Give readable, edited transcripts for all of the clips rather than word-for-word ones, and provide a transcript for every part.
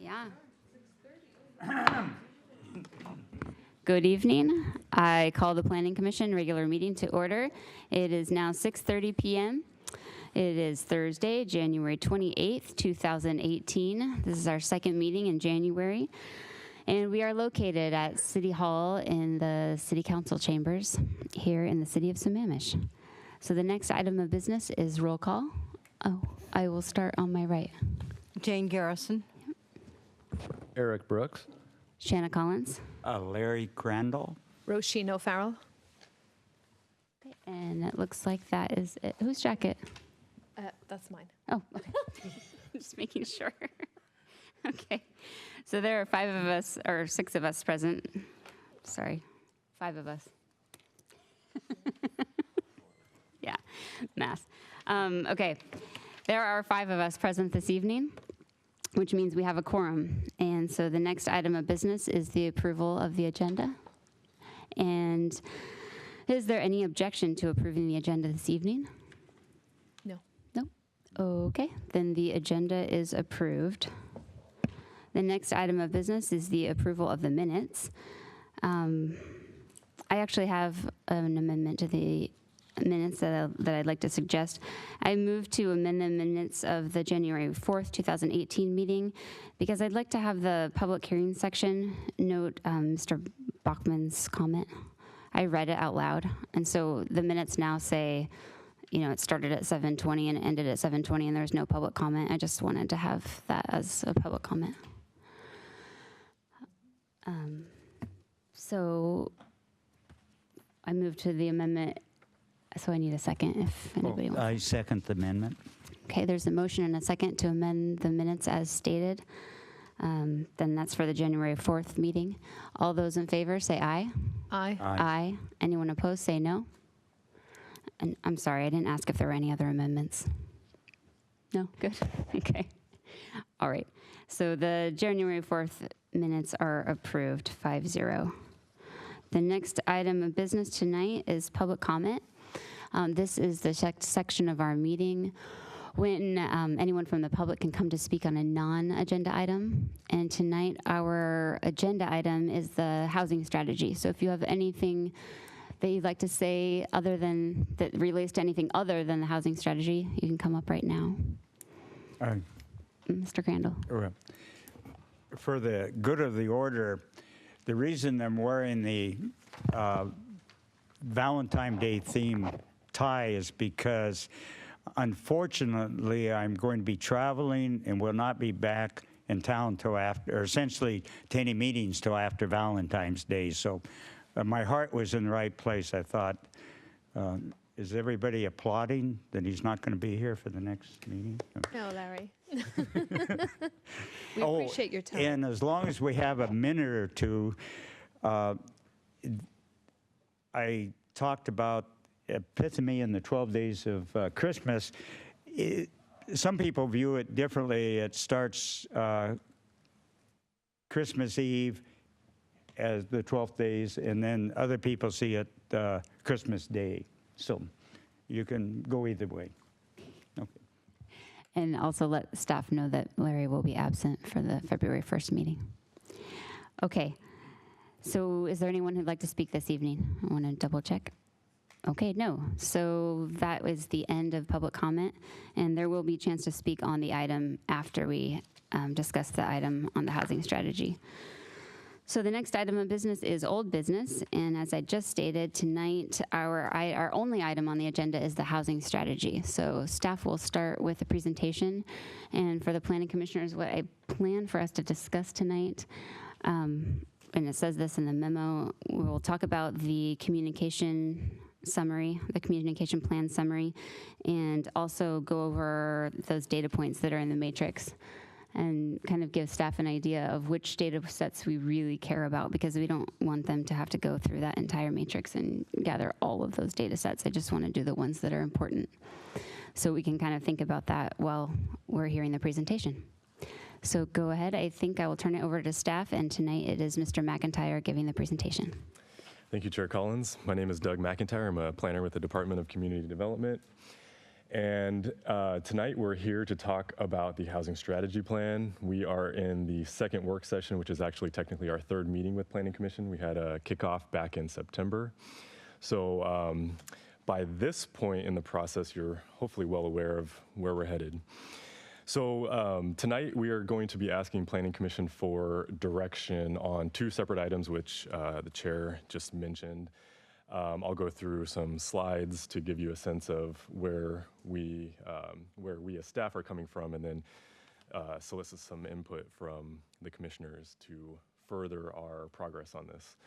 Yeah. Good evening. I call the Planning Commission regular meeting to order. It is now 6:30 p.m. It is Thursday, January 28th, 2018. This is our second meeting in January. And we are located at City Hall in the City Council chambers here in the city of Sammamish. So the next item of business is roll call. Oh, I will start on my right. Jane Garrison. Eric Brooks. Shanna Collins. Larry Crandall. Roisin O'Farrell. And it looks like that is it. Whose jacket? That's mine. Oh, okay. Just making sure. Okay. So there are 5 of us, or 6 of us present. Sorry, 5 of us. Yeah, math. Okay. There are 5 of us present this evening, which means we have a quorum. And so the next item of business is the approval of the agenda. And is there any objection to approving the agenda this evening? No. No? Okay, then the agenda is approved. The next item of business is the approval of the minutes. I actually have an amendment to the minutes that I'd like to suggest. I move to amend the minutes of the January 4th, 2018 meeting because I'd like to have the public hearing section note Mr. Bachman's comment. I read it out loud, and so the minutes now say, you know, it started at 7:20 and ended at 7:20 and there was no public comment. I just wanted to have that as a public comment. So I move to the amendment. So I need a second if anybody wants. I second the amendment. Okay, there's a motion and a second to amend the minutes as stated. Then that's for the January 4th meeting. All those in favor say aye. Aye. Aye. Anyone opposed say no. And I'm sorry, I didn't ask if there were any other amendments. No? Good. Okay. All right. So the January 4th minutes are approved, 5-0. The next item of business tonight is public comment. This is the section of our meeting when anyone from the public can come to speak on a non-agenda item. And tonight our agenda item is the housing strategy. So if you have anything that you'd like to say that relates to anything other than the housing strategy, you can come up right now. Mr. Crandall. For the good of the order, the reason I'm wearing the Valentine's Day theme tie is because, unfortunately, I'm going to be traveling and will not be back in town till after, or essentially attending meetings till after Valentine's Day. So my heart was in the right place. I thought, is everybody applauding that he's not going to be here for the next meeting? No, Larry. We appreciate your time. And as long as we have a minute or two, I talked about Epiphany and the 12 days of Christmas. Some people view it differently. It starts Christmas Eve as the 12 days, and then other people see it Christmas Day. So you can go either way. Okay. And also let staff know that Larry will be absent for the February 1st meeting. Okay. So is there anyone who'd like to speak this evening? I want to double check. Okay, no. So that was the end of public comment, and there will be a chance to speak on the item after we discuss the item on the housing strategy. So the next item of business is old business, and as I just stated, tonight our only item on the agenda is the housing strategy. So staff will start with a presentation, and for the planning commissioners, what I plan for us to discuss tonight, and it says this in the memo, we will talk about the communication summary, the communication plan summary, and also go over those data points that are in the matrix and kind of give staff an idea of which data sets we really care about, because we don't want them to have to go through that entire matrix and gather all of those data sets. I just want to do the ones that are important. So we can kind of think about that while we're hearing the presentation. So go ahead. I think I will turn it over to staff, and tonight it is Mr. McIntyre giving the presentation. Thank you, Chair Collins. My name is Doug McIntyre. I'm a planner with the Department of Community Development. And tonight we're here to talk about the housing strategy plan. We are in the second work session, which is actually technically our third meeting with Planning Commission. We had a kickoff back in September. So by this point in the process, you're hopefully well aware of where we're headed. So tonight we are going to be asking Planning Commission for direction on two separate items, which the chair just mentioned. I'll go through some slides to give you a sense of where we as staff are coming from, and then solicit some input from the commissioners to further our progress on this.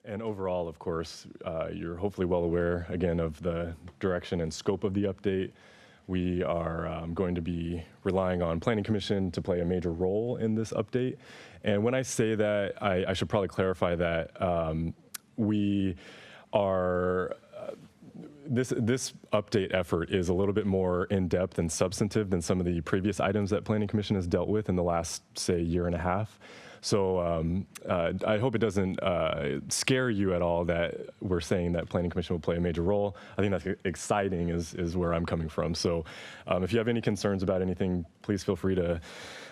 And overall, of course, you're hopefully well aware, again, of the direction and scope of the update. We are going to be relying on Planning Commission to play a major role in this update. And when I say that, I should probably clarify that we are, this update effort is a little bit more in-depth and substantive than some of the previous items that Planning Commission has dealt with in the last, say, year and a half. So I hope it doesn't scare you at all that we're saying that Planning Commission will play a major role. I think that's exciting is where I'm coming from. So if you have any concerns about anything, please feel free to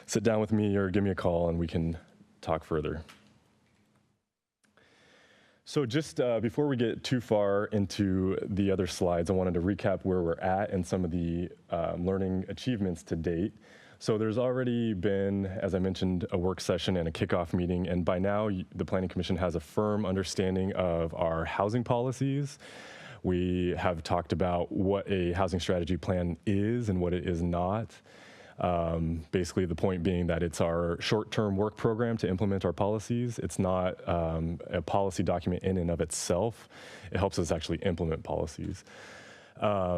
sit down with me or give me a call and we can talk further. So just before we get too far into the other slides, I wanted to recap where we're at and some of the learning achievements to date. So there's already been, as I mentioned, a work session and a kickoff meeting, and by now the Planning Commission has a firm understanding of our housing policies. We have talked about what a housing strategy plan is and what it is not. Basically the point being that it's our short-term work program to implement our policies. It's not a policy document in and of itself. It helps us actually implement policies.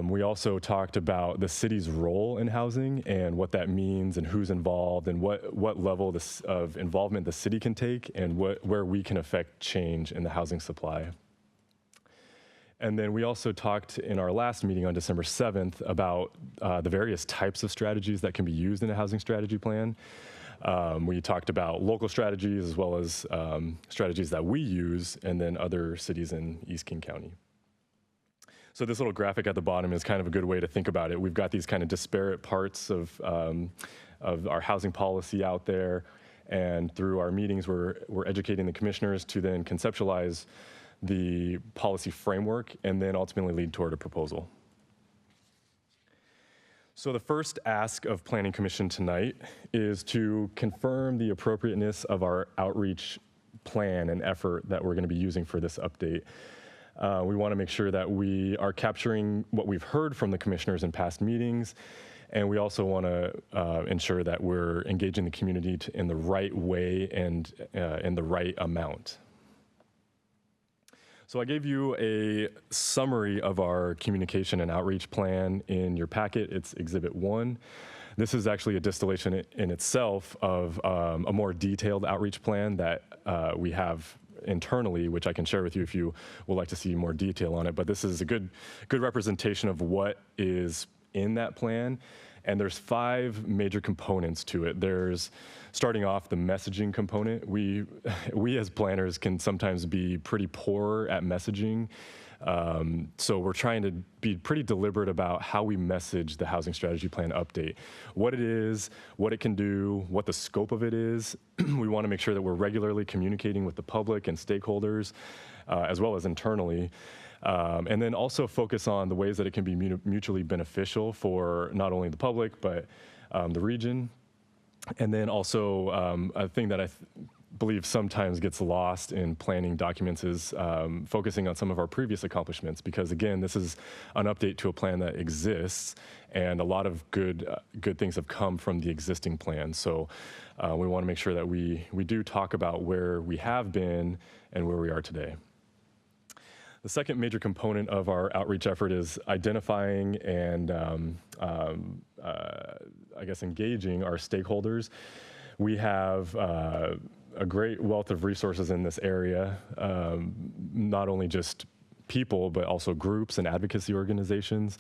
We also talked about the city's role in housing and what that means and who's involved and what level of involvement the city can take and where we can affect change in the housing supply. And then we also talked in our last meeting on December 7th about the various types of strategies that can be used in a housing strategy plan. We talked about local strategies as well as strategies that we use and then other cities in East King County. So this little graphic at the bottom is kind of a good way to think about it. We've got these kind of disparate parts of our housing policy out there, and through our meetings, we're educating the commissioners to then conceptualize the policy framework and then ultimately lead toward a proposal. So the first ask of Planning Commission tonight is to confirm the appropriateness of our outreach plan and effort that we're going to be using for this update. We want to make sure that we are capturing what we've heard from the commissioners in past meetings, and we also want to ensure that we're engaging the community in the right way and in the right amount. So I gave you a summary of our communication and outreach plan in your packet. It's Exhibit 1. This is actually a distillation in itself of a more detailed outreach plan that we have internally, which I can share with you if you would like to see more detail on it. But this is a good representation of what is in that plan. And there's 5 major components to it. There's, starting off, the messaging component. We as planners can sometimes be pretty poor at messaging. So we're trying to be pretty deliberate about how we message the housing strategy plan update. What it is, what it can do, what the scope of it is. We want to make sure that we're regularly communicating with the public and stakeholders, as well as internally. And then also focus on the ways that it can be mutually beneficial for not only the public, but the region. And then also a thing that I believe sometimes gets lost in planning documents is focusing on some of our previous accomplishments, because again, this is an update to a plan that exists, and a lot of good things have come from the existing plan. So we want to make sure that we do talk about where we have been and where we are today. The second major component of our outreach effort is identifying and I guess engaging our stakeholders. We have a great wealth of resources in this area, not only just people, but also groups and advocacy organizations.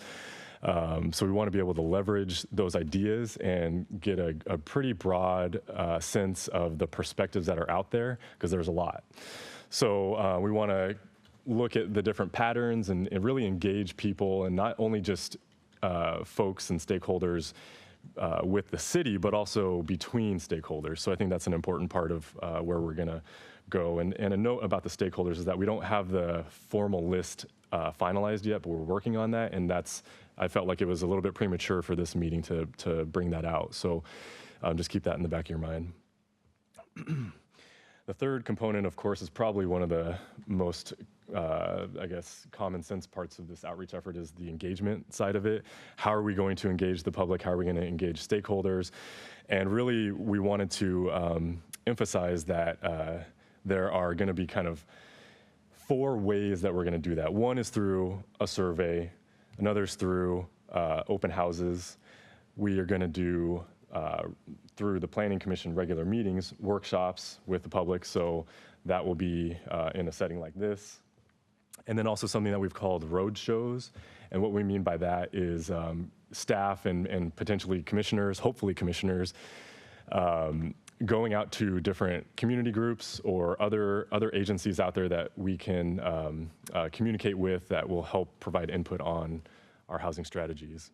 So we want to be able to leverage those ideas and get a pretty broad sense of the perspectives that are out there, because there's a lot. So we want to look at the different patterns and really engage people, and not only just folks and stakeholders with the city, but also between stakeholders. So I think that's an important part of where we're going to go. And a note about the stakeholders is that we don't have the formal list finalized yet, but we're working on that. And I felt like it was a little bit premature for this meeting to bring that out. So just keep that in the back of your mind. The third component, of course, is probably one of the most, I guess, common sense parts of this outreach effort is the engagement side of it. How are we going to engage the public? How are we going to engage stakeholders? And really, we wanted to emphasize that there are going to be kind of 4 ways that we're going to do that. One is through a survey. Another is through open houses. We are going to do through the Planning Commission regular meetings, workshops with the public. So that will be in a setting like this. And then also something that we've called road shows. And what we mean by that is staff and potentially commissioners, hopefully commissioners, going out to different community groups or other agencies out there that we can communicate with that will help provide input on our housing strategies.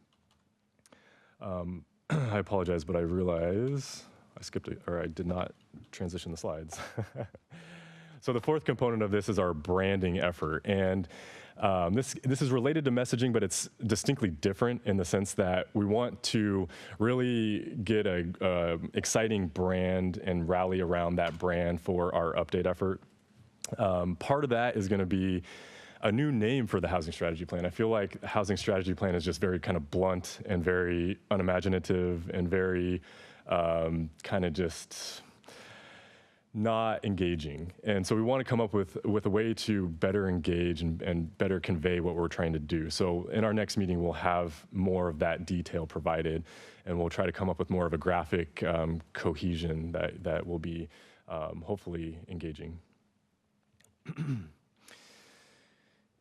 I apologize, but I realize I skipped it, or I did not transition the slides. So the fourth component of this is our branding effort. And this is related to messaging, but it's distinctly different in the sense that we want to really get a exciting brand and rally around that brand for our update effort. Part of that is going to be a new name for the housing strategy plan. I feel like the housing strategy plan is just very kind of blunt and very unimaginative and very kind of just not engaging. And so we want to come up with a way to better engage and better convey what we're trying to do. So in our next meeting, we'll have more of that detail provided, and we'll try to come up with more of a graphic cohesion that will be hopefully engaging.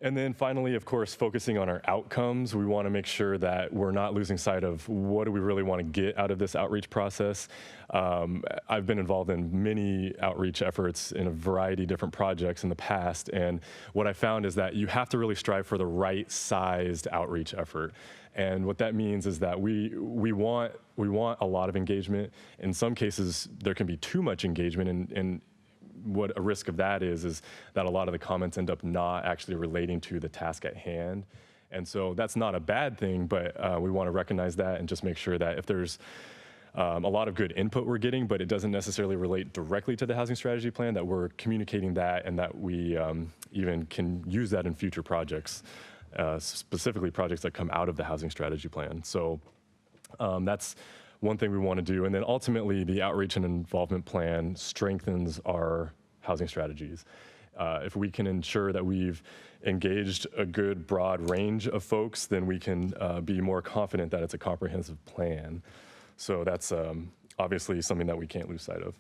And then finally, of course, focusing on our outcomes. We want to make sure that we're not losing sight of what do we really want to get out of this outreach process. I've been involved in many outreach efforts in a variety of different projects in the past. And what I found is that you have to really strive for the right sized outreach effort. And what that means is that we want a lot of engagement. In some cases, there can be too much engagement, and what a risk of that is that a lot of the comments end up not actually relating to the task at hand. And so that's not a bad thing, but we want to recognize that and just make sure that if there's a lot of good input we're getting, but it doesn't necessarily relate directly to the housing strategy plan, that we're communicating that and that we even can use that in future projects, specifically projects that come out of the housing strategy plan. So that's one thing we want to do. And then ultimately, the outreach and involvement plan strengthens our housing strategies. If we can ensure that we've engaged a good broad range of folks, then we can be more confident that it's a comprehensive plan. So that's obviously something that we can't lose sight of.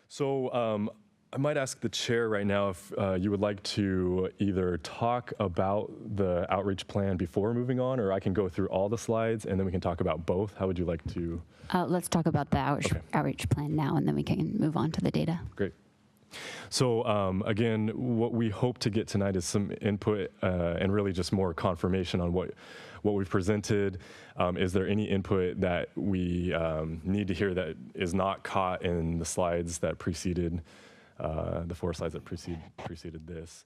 So I might ask the chair right now if you would like to either talk about the outreach plan before moving on, or I can go through all the slides and then we can talk about both. How would you like to? Let's talk about the outreach plan now, and then we can move on to the data. Great. So again, what we hope to get tonight is some input and really just more confirmation on what we've presented. Is there any input that we need to hear that is not caught in the slides that preceded the 4 slides that preceded this?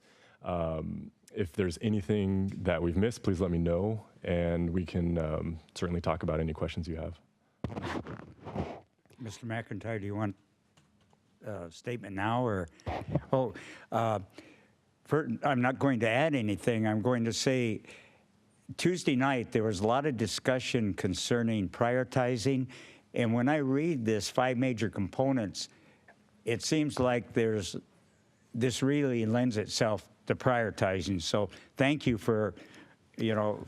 If there's anything that we've missed, please let me know, and we can certainly talk about any questions you have. Mr. McIntyre, do you want a statement now, or? I'm not going to add anything. I'm going to say Tuesday night there was a lot of discussion concerning prioritizing, and when I read this 5 major components, it seems like this really lends itself to prioritizing. So thank you for,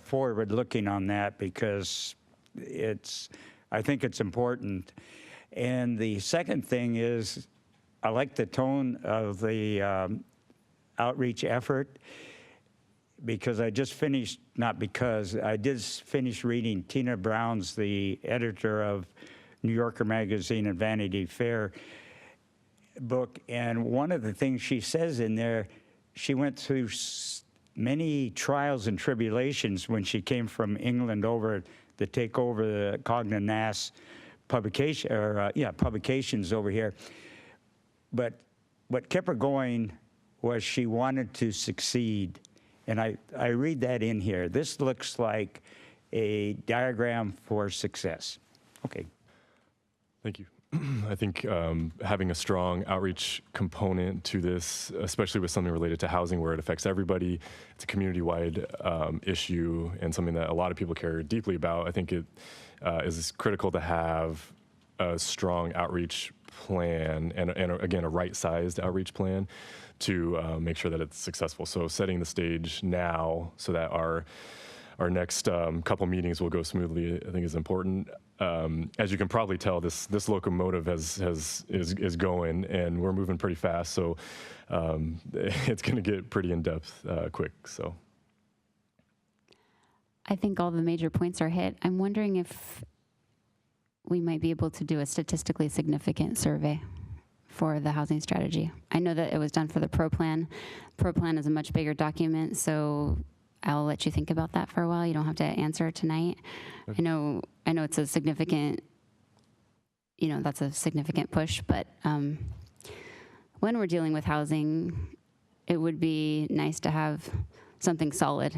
forward looking on that, because I think it's important. And the second thing is, I like the tone of the outreach effort, because I just finished, I did finish reading Tina Brown's, the editor of New Yorker Magazine and Vanity Fair book, and one of the things she says in there she went through many trials and tribulations when she came from England over to take over the Cogna Nast publications over here. But what kept her going was she wanted to succeed. And I read that in here. This looks like a diagram for success. Okay. Thank you. I think having a strong outreach component to this, especially with something related to housing where it affects everybody, it's a community-wide issue and something that a lot of people care deeply about. I think it is critical to have a strong outreach plan and again, a right-sized outreach plan to make sure that it's successful. So setting the stage now so that our next couple meetings will go smoothly, I think is important. As you can probably tell, this locomotive is going, and we're moving pretty fast. So it's going to get pretty in depth quick. So I think all the major points are hit. I'm wondering if we might be able to do a statistically significant survey for the housing strategy. I know that it was done for the Pro Plan. Pro Plan is a much bigger document, so I'll let you think about that for a while. You don't have to answer tonight. Okay. I know it's a significant, that's a significant push, but when we're dealing with housing, it would be nice to have something solid.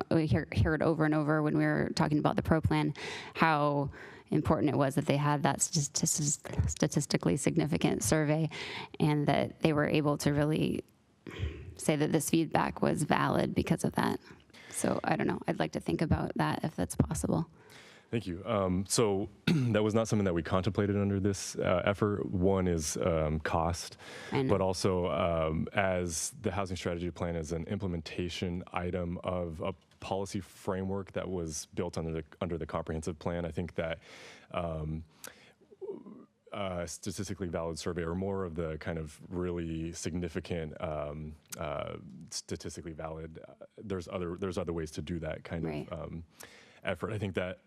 We hear it over and over when we were talking about the Pro Plan, how important it was that they had that statistically significant survey and that they were able to really say that this feedback was valid because of that. So I don't know. I'd like to think about that if that's possible. Thank you. So that was not something that we contemplated under this effort. One is cost, but also as the housing strategy plan is an implementation item of a policy framework that was built under the comprehensive plan. I think that statistically valid survey, or more of the kind of really significant statistically valid, there's other ways to do that kind right. of effort. I think that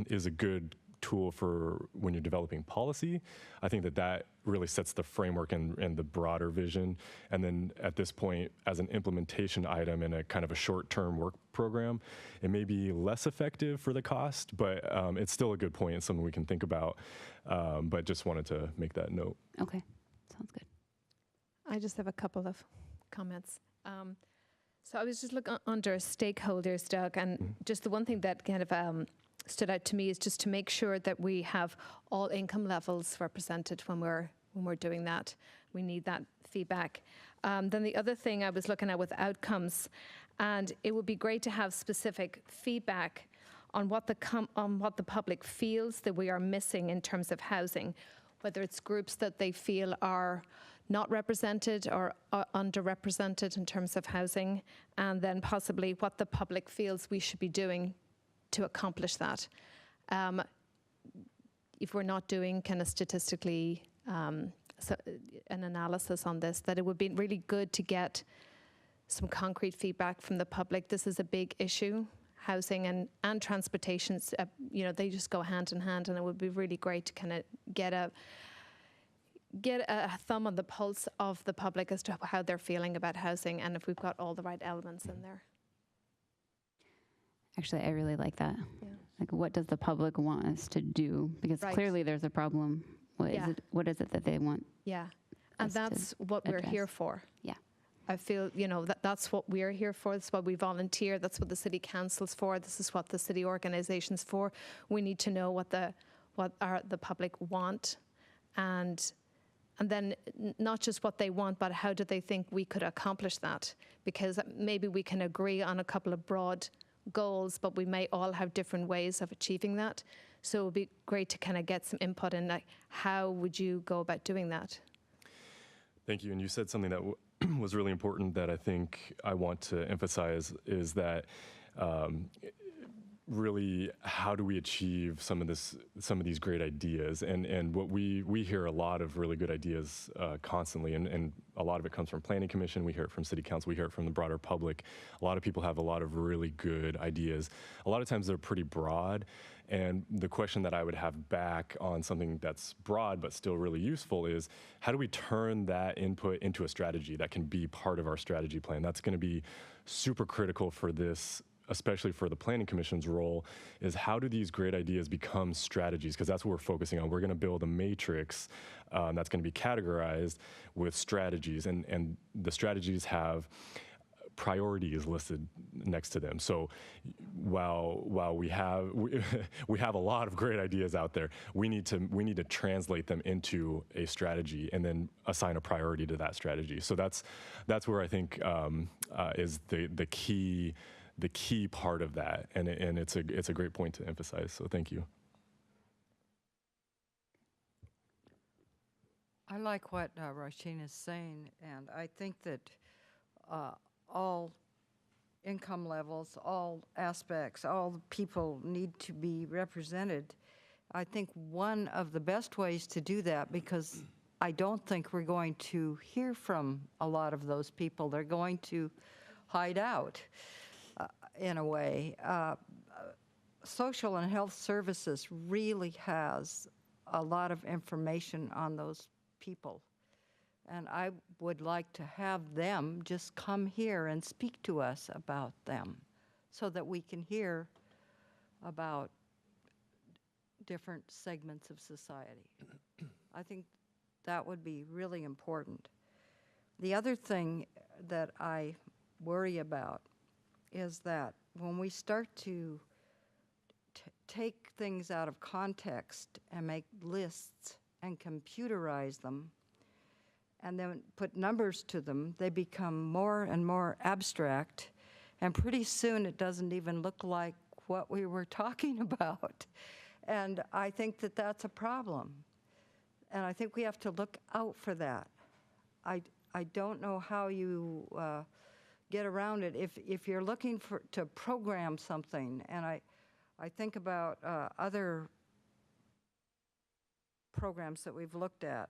is a good tool for when you're developing policy. I think that really sets the framework and the broader vision. And then at this point, as an implementation item in a kind of a short-term work program, it may be less effective for the cost, but it's still a good point. It's something we can think about, but just wanted to make that note. Okay, sounds good. I just have a couple of comments. So I was just looking under stakeholders, Doug, and just the one thing that kind of stood out to me is just to make sure that we have all income levels represented when we're doing that. We need that feedback. Then the other thing I was looking at with outcomes, and it would be great to have specific feedback on what the public feels that we are missing in terms of housing, whether it's groups that they feel are not represented or underrepresented in terms of housing, and then possibly what the public feels we should be doing to accomplish that. If we're not doing kind of statistically an analysis on this, that it would be really good to get some concrete feedback from the public. This is a big issue. Housing and transportation, they just go hand in hand, and it would be really great to kind of get a thumb on the pulse of the public as to how they're feeling about housing and if we've got all the right elements in there. Actually, I really like that. Yeah. Like, what does the public want us to do? Because right. Clearly there's a problem. What is it that they want? Yeah, and that's what we're here for. Yeah. I feel, that's what we're here for. That's what we volunteer. That's what the city council's for. This is what the city organization's for. We need to know what the public want, and then not just what they want, but how do they think we could accomplish that? Because maybe we can agree on a couple of broad goals, but we may all have different ways of achieving that. So it would be great to kind of get some input in, like, how would you go about doing that? Thank you. And you said something that was really important that I think I want to emphasize is that really, how do we achieve some of these great ideas? And what we hear a lot of really good ideas constantly, and a lot of it comes from Planning Commission. We hear it from City Council. We hear it from the broader public. A lot of people have a lot of really good ideas. A lot of times they're pretty broad. And the question that I would have back on something that's broad but still really useful is, how do we turn that input into a strategy that can be part of our strategy plan? That's going to be super critical for this, especially for the Planning Commission's role, is how do these great ideas become strategies? Because that's what we're focusing on. We're going to build a matrix that's going to be categorized with strategies, and the strategies have priorities listed next to them. So while we have a lot of great ideas out there, we need to translate them into a strategy and then assign a priority to that strategy. So that's where I think is the key part of that, and it's a great point to emphasize. So thank you. I like what Rasheen is saying, and I think that all income levels, all aspects, all the people need to be represented. I think one of the best ways to do that, because I don't think we're going to hear from a lot of those people. They're going to hide out in a way. Social and health services really has a lot of information on those people. And I would like to have them just come here and speak to us about them so that we can hear about different segments of society. I think that would be really important. The other thing that I worry about is that when we start to take things out of context and make lists and computerize them, and then put numbers to them, they become more and more abstract, and pretty soon it doesn't even look like what we were talking about. And I think that that's a problem. And I think we have to look out for that. I don't know how you get around it. If you're looking to program something, and I think about other programs that we've looked at,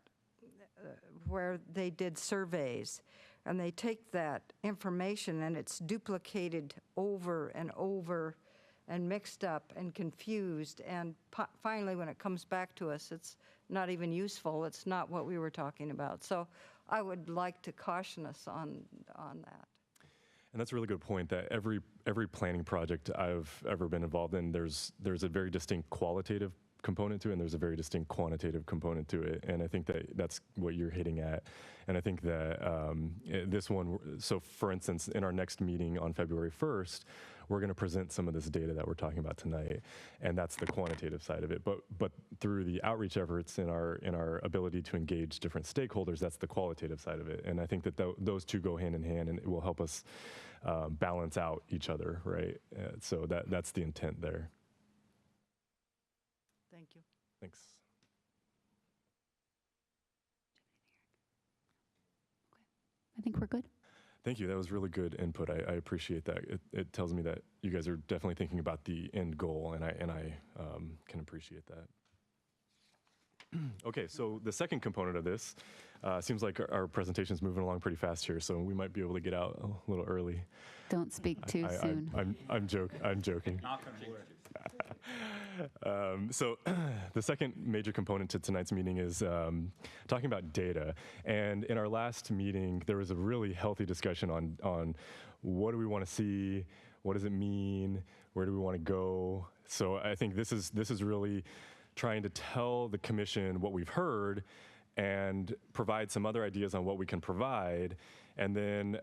where they did surveys, and they take that information and it's duplicated over and over and mixed up and confused, and finally when it comes back to us, it's not even useful. It's not what we were talking about. So I would like to caution us on that. And that's a really good point, that every planning project I've ever been involved in, there's a very distinct qualitative component to it, and there's a very distinct quantitative component to it. And I think that's what you're hitting at. And I think that this one, so for instance, in our next meeting on February 1st, we're going to present some of this data that we're talking about tonight, and that's the quantitative side of it. But through the outreach efforts in our ability to engage different stakeholders, that's the qualitative side of it. And I think that those two go hand in hand, and it will help us balance out each other, right? So that's the intent there. Thank you. Thanks. I think we're good. Thank you. That was really good input. I appreciate that. It tells me that you guys are definitely thinking about the end goal, and I can appreciate that. Okay, so the second component of this seems like our presentation is moving along pretty fast here, so we might be able to get out a little early. Don't speak too soon. I'm joking. Knock on wood. So the second major component to tonight's meeting is talking about data. And in our last meeting, there was a really healthy discussion on what do we want to see, what does it mean, where do we want to go. So I think this is really trying to tell the commission what we've heard and provide some other ideas on what we can provide, and then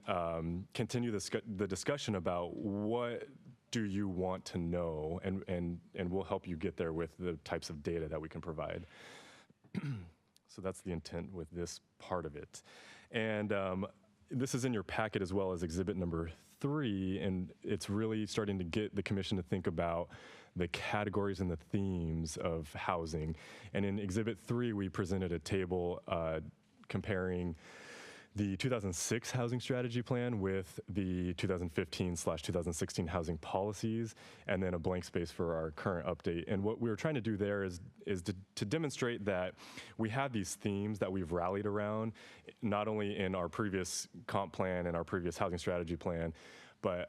continue the discussion about what do you want to know, and we'll help you get there with the types of data that we can provide. So that's the intent with this part of it. And this is in your packet as well as exhibit number 3, and it's really starting to get the commission to think about the categories and the themes of housing. And in exhibit 3, we presented a table comparing the 2006 housing strategy plan with the 2015/2016 housing policies, and then a blank space for our current update. And what we were trying to do there is to demonstrate that we have these themes that we've rallied around, not only in our previous comp plan and our previous housing strategy plan, but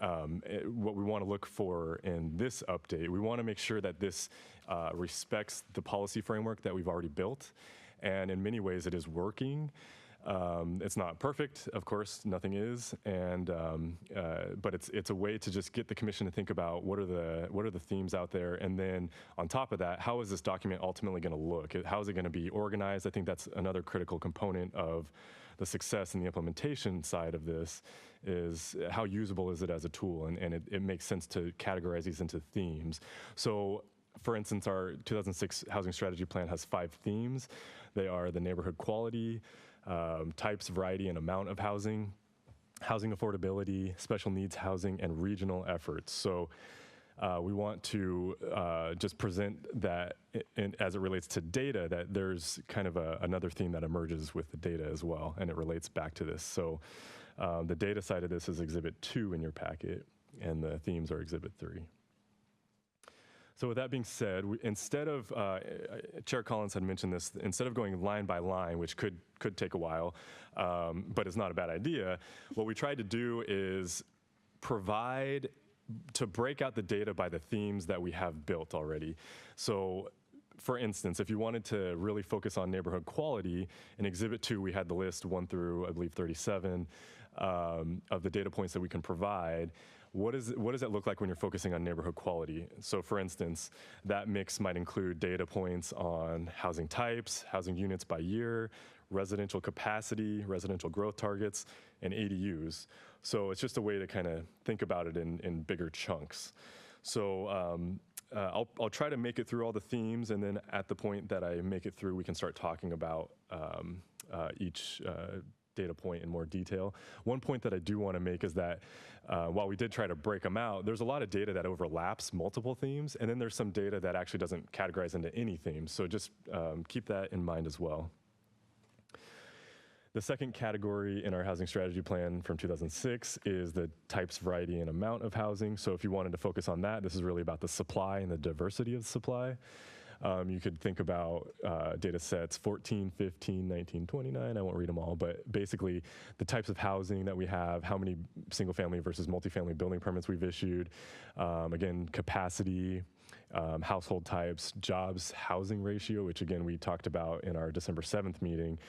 what we want to look for in this update, we want to make sure that this respects the policy framework that we've already built. And in many ways, it is working. It's not perfect, of course, nothing is, and but it's a way to just get the commission to think about what are the themes out there, and then on top of that, how is this document ultimately going to look? How is it going to be organized? I think that's another critical component of the success and the implementation side of this, is how usable is it as a tool, and it makes sense to categorize these into themes. So, for instance, our 2006 housing strategy plan has 5 themes. They are the neighborhood quality, types, variety, and amount of housing, housing affordability, special needs housing, and regional efforts. So we want to just present that as it relates to data, that there's kind of another theme that emerges with the data as well, and it relates back to this. So the data side of this is Exhibit 2 in your packet, and the themes are Exhibit 3. So with that being said, instead of, Chair Collins had mentioned this, instead of going line by line, which could take a while, but it's not a bad idea, what we tried to do is to break out the data by the themes that we have built already. So for instance, if you wanted to really focus on neighborhood quality, in Exhibit 2, we had the list 1 through, I believe, 37 of the data points that we can provide. What does that look like when you're focusing on neighborhood quality? So for instance, that mix might include data points on housing types, housing units by year, residential capacity, residential growth targets, and ADUs. So it's just a way to kind of think about it in bigger chunks. So I'll try to make it through all the themes, and then at the point that I make it through, we can start talking about each data point in more detail. One point that I do want to make is that while we did try to break them out, there's a lot of data that overlaps multiple themes, and then there's some data that actually doesn't categorize into any themes. So just keep that in mind as well. The second category in our housing strategy plan from 2006 is the types, variety, and amount of housing. So if you wanted to focus on that, this is really about the supply and the diversity of the supply. You could think about data sets 14, 15, 19, 29. I won't read them all, but basically the types of housing that we have, how many single family versus multifamily building permits we've issued, again, capacity, household types, jobs, housing ratio, which again, we talked about in our December 7th meeting.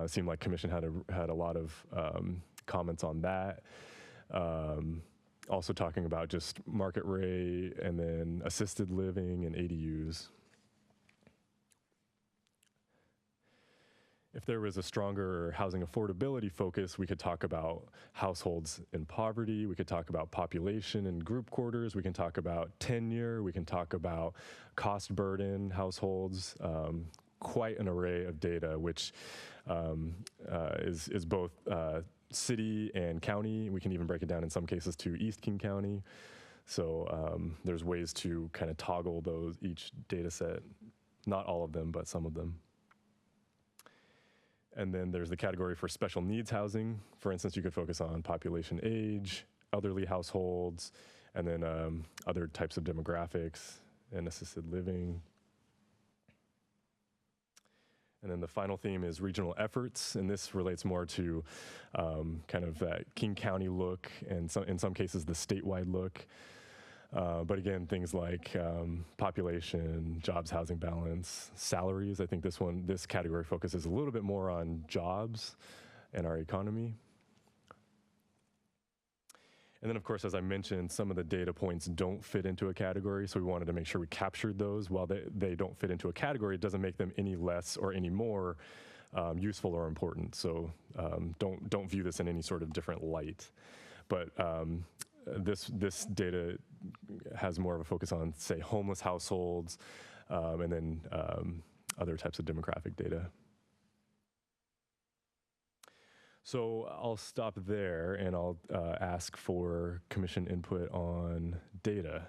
Seemed like Commission had a lot of comments on that. Also talking about just market rate, and then assisted living and ADUs. If there was a stronger housing affordability focus, we could talk about households in poverty, we could talk about population and group quarters, we can talk about tenure, we can talk about cost burden households, quite an array of data, which is both city and county. We can even break it down in some cases to East King County. So there's ways to kind of toggle each data set, not all of them, but some of them. And then there's the category for special needs housing. For instance, you could focus on population age, elderly households, and then other types of demographics and assisted living. And then the final theme is regional efforts, and this relates more to kind of that King County look, and in some cases the statewide look. But again, things like population, jobs, housing balance, salaries. I think this category focuses a little bit more on jobs and our economy. And then, of course, as I mentioned, some of the data points don't fit into a category, so we wanted to make sure we captured those. While they don't fit into a category, it doesn't make them any less or any more useful or important. So don't view this in any sort of different light. But this data has more of a focus on, say, homeless households, and then other types of demographic data. So I'll stop there, and I'll ask for commission input on data.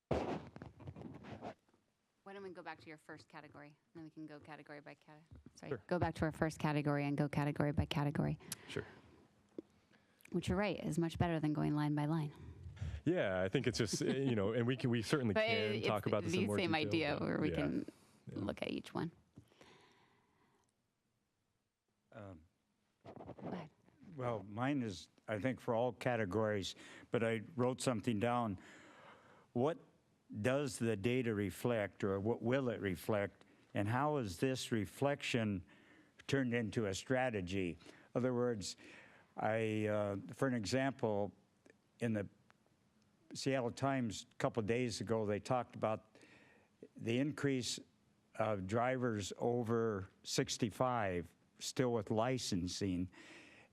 Why don't we go back to your first category? And then we can go category by category. Sorry, Sure. go back to our first category and go category by category. Sure. Which you're right, is much better than going line by line. Yeah, I think it's just, and we certainly But can talk about this in the more same detail, idea but where we yeah. can Yeah. look at each one. Um, Go ahead. Well, mine is, I think, for all categories, but I wrote something down. What does the data reflect, or what will it reflect, and how is this reflection turned into a strategy? In other words, for an example, in the Seattle Times a couple of days ago, they talked about the increase of drivers over 65 still with licensing.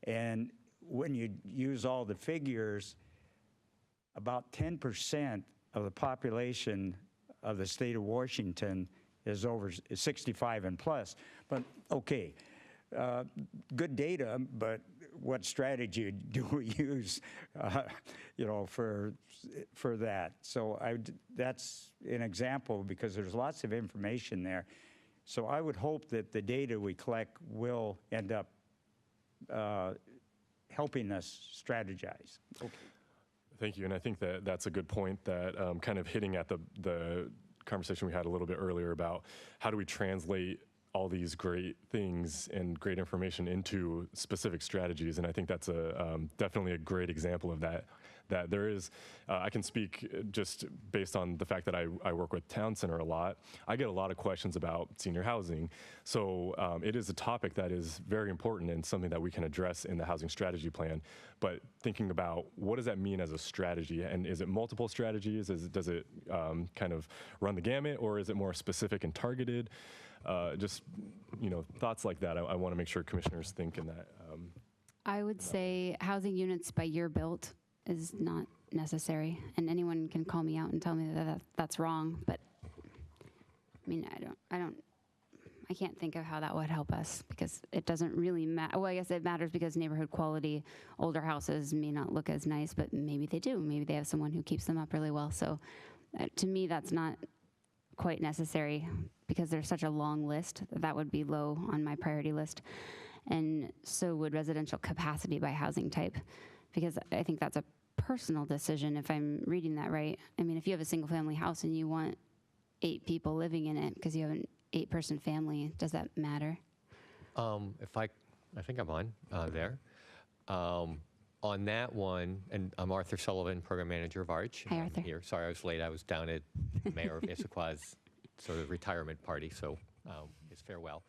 And when you use all the figures, about 10% of the population of the state of Washington is over 65 and plus. But okay, good data, but what strategy do we use, for that? So that's an example, because there's lots of information there. So I would hope that the data we collect will end up helping us strategize. Okay. Thank you, and I think that that's a good point, that kind of hitting at the conversation we had a little bit earlier about how do we translate all these great things and great information into specific strategies, and I think that's definitely a great example of that. That there is, I can speak just based on the fact that I work with Town Center a lot. I get a lot of questions about senior housing. So it is a topic that is very important and something that we can address in the housing strategy plan. But thinking about what does that mean as a strategy? And is it multiple strategies? Does it kind of run the gamut, or is it more specific and targeted? Just, thoughts like that. I want to make sure commissioners think in that. I would say housing units by year built is not necessary, and anyone can call me out and tell me that that's wrong. But I mean, I can't think of how that would help us, because it doesn't really matter. Well, I guess it matters because neighborhood quality, older houses may not look as nice, but maybe they do. Maybe they have someone who keeps them up really well. So to me, that's not quite necessary, because there's such a long list. That would be low on my priority list. And so would residential capacity by housing type, because I think that's a personal decision, if I'm reading that right. I mean, if you have a single family house and you want 8 people living in it because you have an 8-person family, does that matter? I think I'm on there. On that one, and I'm Arthur Sullivan, Program Manager of Arch. Hi, Arthur. I'm here. Sorry, I was late. I was down at Mayor of Issaquah's sort of retirement party, so his farewell.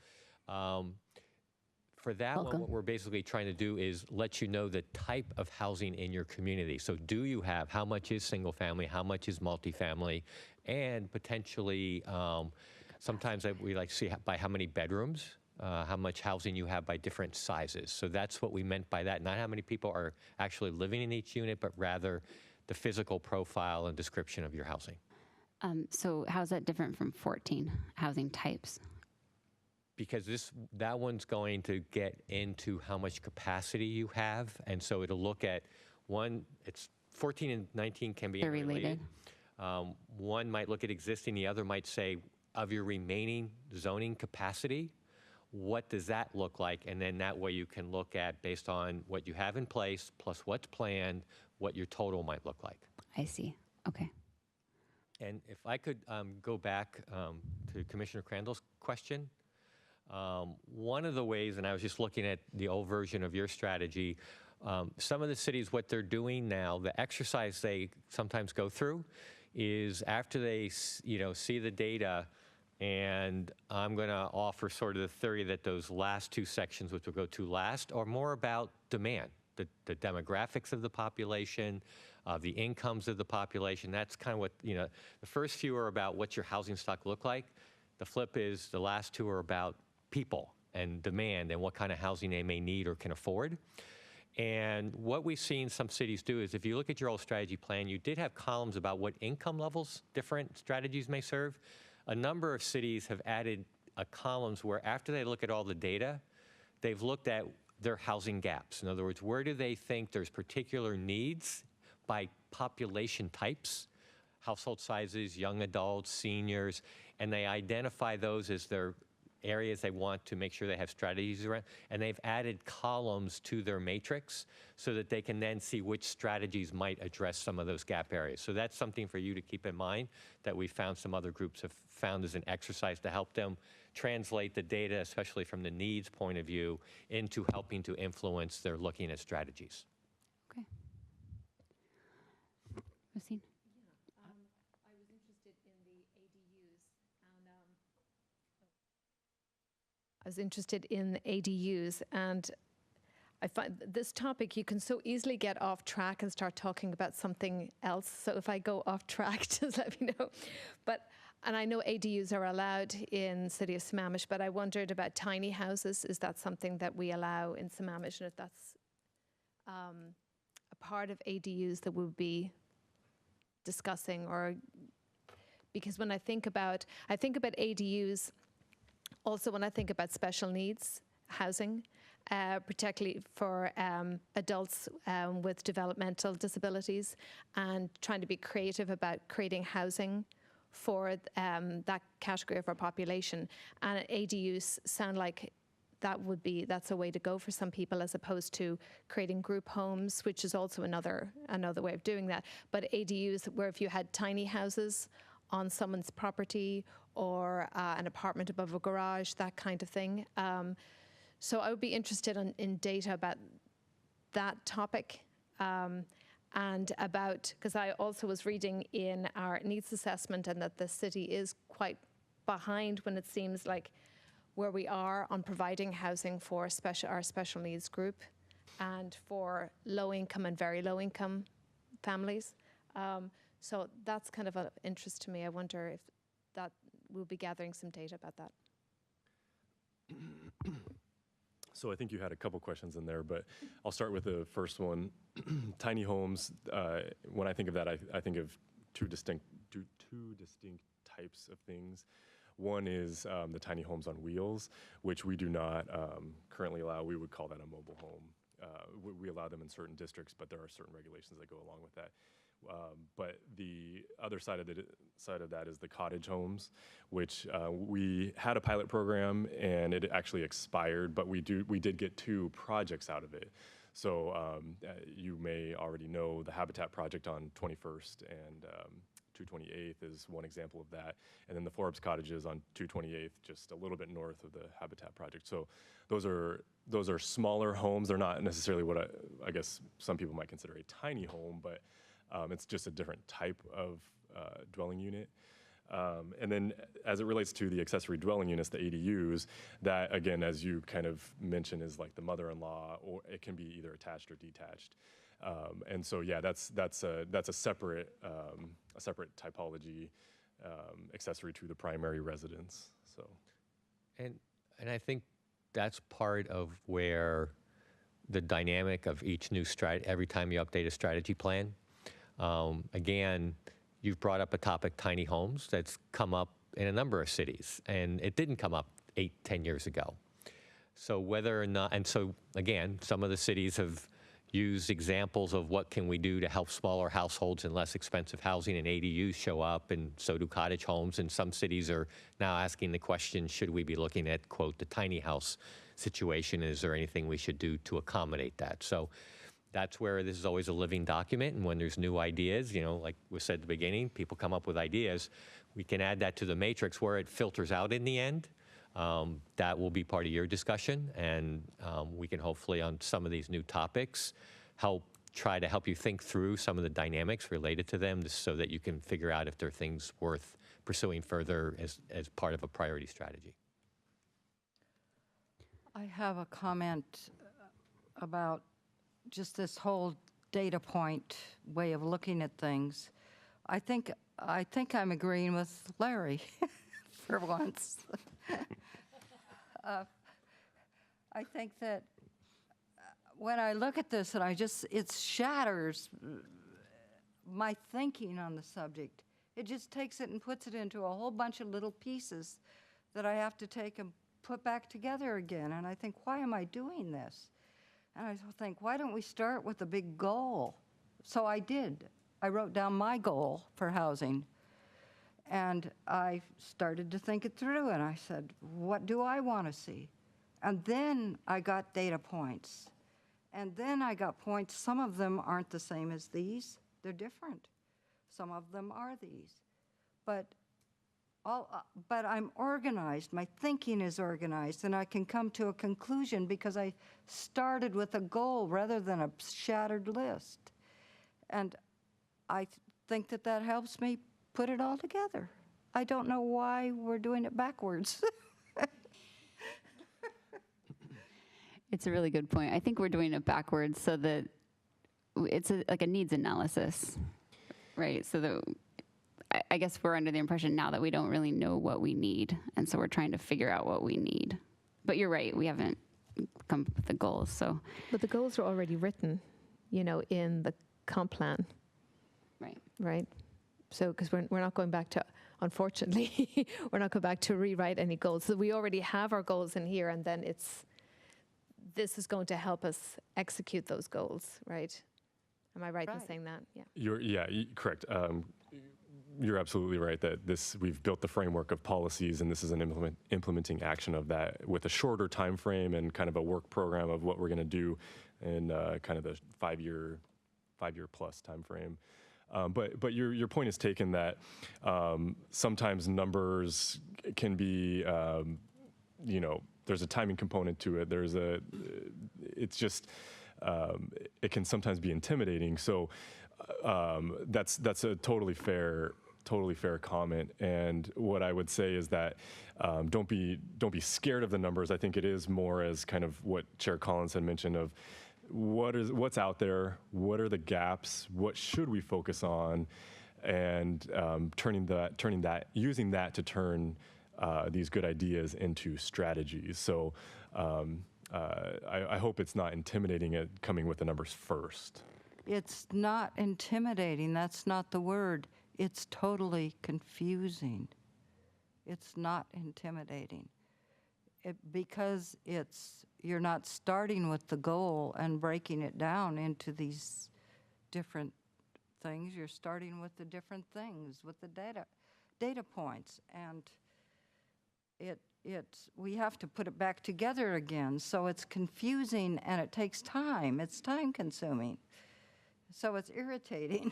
For that Welcome. one, what we're basically trying to do is let you know the type of housing in your community. So do you have, how much is single family, how much is multifamily, and potentially, sometimes we like to see by how many bedrooms, how much housing you have by different sizes. So that's what we meant by that. Not how many people are actually living in each unit, but rather the physical profile and description of your housing. So how's that different from 14 housing types? Because that one's going to get into how much capacity you have, and so it'll look at it's 14 and 19 can be They're interrelated. related. One might look at existing, the other might say, of your remaining zoning capacity, what does that look like? And then that way you can look at, based on what you have in place, plus what's planned, what your total might look like. I see. Okay. And if I could go back to Commissioner Crandall's question, one of the ways, and I was just looking at the old version of your strategy, some of the cities, what they're doing now, the exercise they sometimes go through is after they see the data, and I'm going to offer sort of the theory that those last 2 sections, which we'll go to last, are more about demand, the demographics of the population, the incomes of the population. That's kind of what, the first few are about what's your housing stock look like. The flip is the last 2 are about people and demand and what kind of housing they may need or can afford. And what we've seen some cities do is, if you look at your old strategy plan, you did have columns about what income levels different strategies may serve. A number of cities have added columns where, after they look at all the data, they've looked at their housing gaps. In other words, where do they think there's particular needs by population types? household sizes, young adults, seniors, and they identify those as their areas they want to make sure they have strategies around, and they've added columns to their matrix so that they can then see which strategies might address some of those gap areas. So that's something for you to keep in mind that we found some other groups have found as an exercise to help them translate the data, especially from the needs point of view, into helping to influence their looking at strategies. Okay. Rosine? I was interested in the ADUs, and I was interested in ADUs, and I find this topic, you can so easily get off track and start talking about something else. So if I go off track, just let me know. And I know ADUs are allowed in City of Sammamish, but I wondered about tiny houses. Is that something that we allow in Sammamish? And if that's a part of ADUs that we'll be discussing, or because when I think about ADUs, also when I think about special needs housing, particularly for adults with developmental disabilities, and trying to be creative about creating housing for that category of our population. And ADUs sound like that's a way to go for some people, as opposed to creating group homes, which is also another way of doing that. But ADUs, where if you had tiny houses on someone's property, or an apartment above a garage, that kind of thing. So I would be interested in data about that topic, and about, because I also was reading in our needs assessment, and that the city is quite behind when it seems like where we are on providing housing for our special needs group, and for low income and very low income families. So that's kind of of interest to me. I wonder if that we'll be gathering some data about that. So I think you had a couple questions in there, but I'll start with the first one. Tiny homes, when I think of that, I think of two distinct types of things. One is the tiny homes on wheels, which we do not currently allow. We would call that a mobile home. We allow them in certain districts, but there are certain regulations that go along with that. But the other side of that is the cottage homes, which we had a pilot program, and it actually expired, but we did get 2 projects out of it. So you may already know the Habitat project on 21st and 228th is one example of that, and then the Forbes cottages on 228th, just a little bit north of the Habitat project. So those are smaller homes. They're not necessarily what I guess some people might consider a tiny home, but it's just a different type of dwelling unit. And then as it relates to the accessory dwelling units, the ADUs, that again, as you kind of mentioned, is like the mother-in-law, or it can be either attached or detached. And so yeah, that's a separate typology, accessory to the primary residence. So, And I think that's part of where the dynamic of each new every time you update a strategy plan. Again, you've brought up a topic, tiny homes, that's come up in a number of cities, and it didn't come up 8-10 years ago. So whether or not, and so again, some of the cities have used examples of what can we do to help smaller households and less expensive housing, and ADUs show up, and so do cottage homes, and some cities are now asking the question, should we be looking at, quote, the tiny house situation? Is there anything we should do to accommodate that? So that's where this is always a living document, and when there's new ideas, like we said at the beginning, people come up with ideas, we can add that to the matrix where it filters out in the end. That will be part of your discussion, and we can hopefully on some of these new topics try to help you think through some of the dynamics related to them, just so that you can figure out if there are things worth pursuing further as part of a priority strategy. I have a comment about just this whole data point way of looking at things. I think I'm agreeing with Larry for once. I think that when I look at this, and it shatters my thinking on the subject. It just takes it and puts it into a whole bunch of little pieces that I have to take and put back together again. And I think, why am I doing this? And I think, why don't we start with a big goal? So I did. I wrote down my goal for housing. And I started to think it through, and I said, what do I want to see? And then I got data points. And then I got points. Some of them aren't the same as these. They're different. Some of them are these. But I'm organized. My thinking is organized, and I can come to a conclusion because I started with a goal rather than a shattered list. And I think that helps me put it all together. I don't know why we're doing it backwards. It's a really good point. I think we're doing it backwards so that it's like a needs analysis, right? So that I guess we're under the impression now that we don't really know what we need, and so we're trying to figure out what we need. But you're right, we haven't come up with the goals, so. But the goals are already written, in the comp plan, Right. right? So, because we're not going back to, unfortunately, we're not going back to rewrite any goals. So we already have our goals in here, and then this is going to help us execute those goals, right? Am I right in Right. saying that? Yeah. Correct. You're absolutely right that we've built the framework of policies, and this is an implementing action of that with a shorter time frame and kind of a work program of what we're going to do in kind of the 5-year plus time frame. But your point is taken that sometimes numbers can be, there's a timing component to it. It's just, it can sometimes be intimidating. So that's a totally fair comment. And what I would say is that don't be scared of the numbers. I think it is more as kind of what Chair Collins had mentioned of what's out there, what are the gaps, what should we focus on, and using that to turn these good ideas into strategies. So I hope it's not intimidating at coming with the numbers first. It's not intimidating. That's not the word. It's totally confusing. It's not intimidating. Because you're not starting with the goal and breaking it down into these different things. You're starting with the different things, with the data points. And we have to put it back together again. So it's confusing and it takes time. It's time consuming. So it's irritating.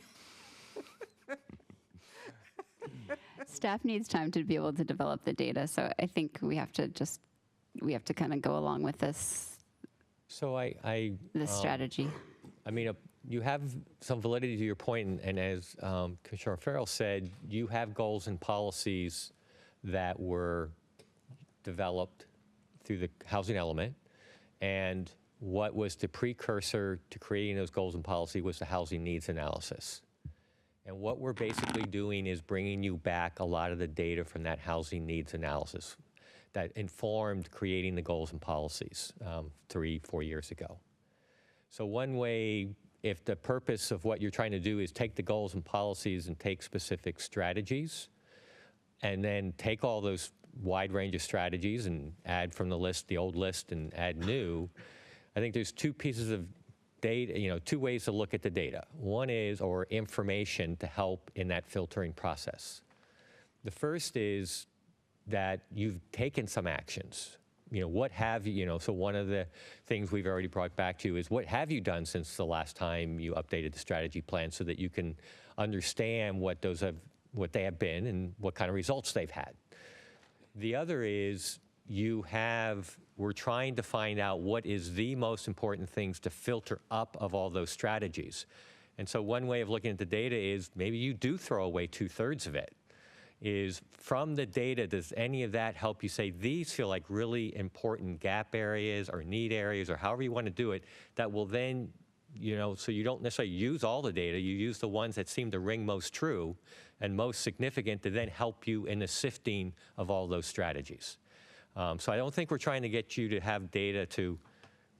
Staff needs time to be able to develop the data, so I think we have to kind of go along with this So this strategy. I mean, you have some validity to your point, and as Commissioner Farrell said, you have goals and policies that were developed through the housing element, and what was the precursor to creating those goals and policy was the housing needs analysis. And what we're basically doing is bringing you back a lot of the data from that housing needs analysis that informed creating the goals and policies 3-4 years ago. So one way, if the purpose of what you're trying to do is take the goals and policies and take specific strategies, and then take all those wide range of strategies and add from the list, the old list, and add new, I think there's two pieces of data, two ways to look at the data. One is, or information to help in that filtering process. The first is that you've taken some actions. What have you, so one of the things we've already brought back to you is what have you done since the last time you updated the strategy plan so that you can understand what they have been and what kind of results they've had. The other is we're trying to find out what is the most important things to filter up of all those strategies. And so one way of looking at the data is maybe you do throw away 2/3 of it. Is from the data, does any of that help you say these feel like really important gap areas or need areas or however you want to do it that will then, so you don't necessarily use all the data, you use the ones that seem to ring most true and most significant to then help you in the sifting of all those strategies. So I don't think we're trying to get you to have data to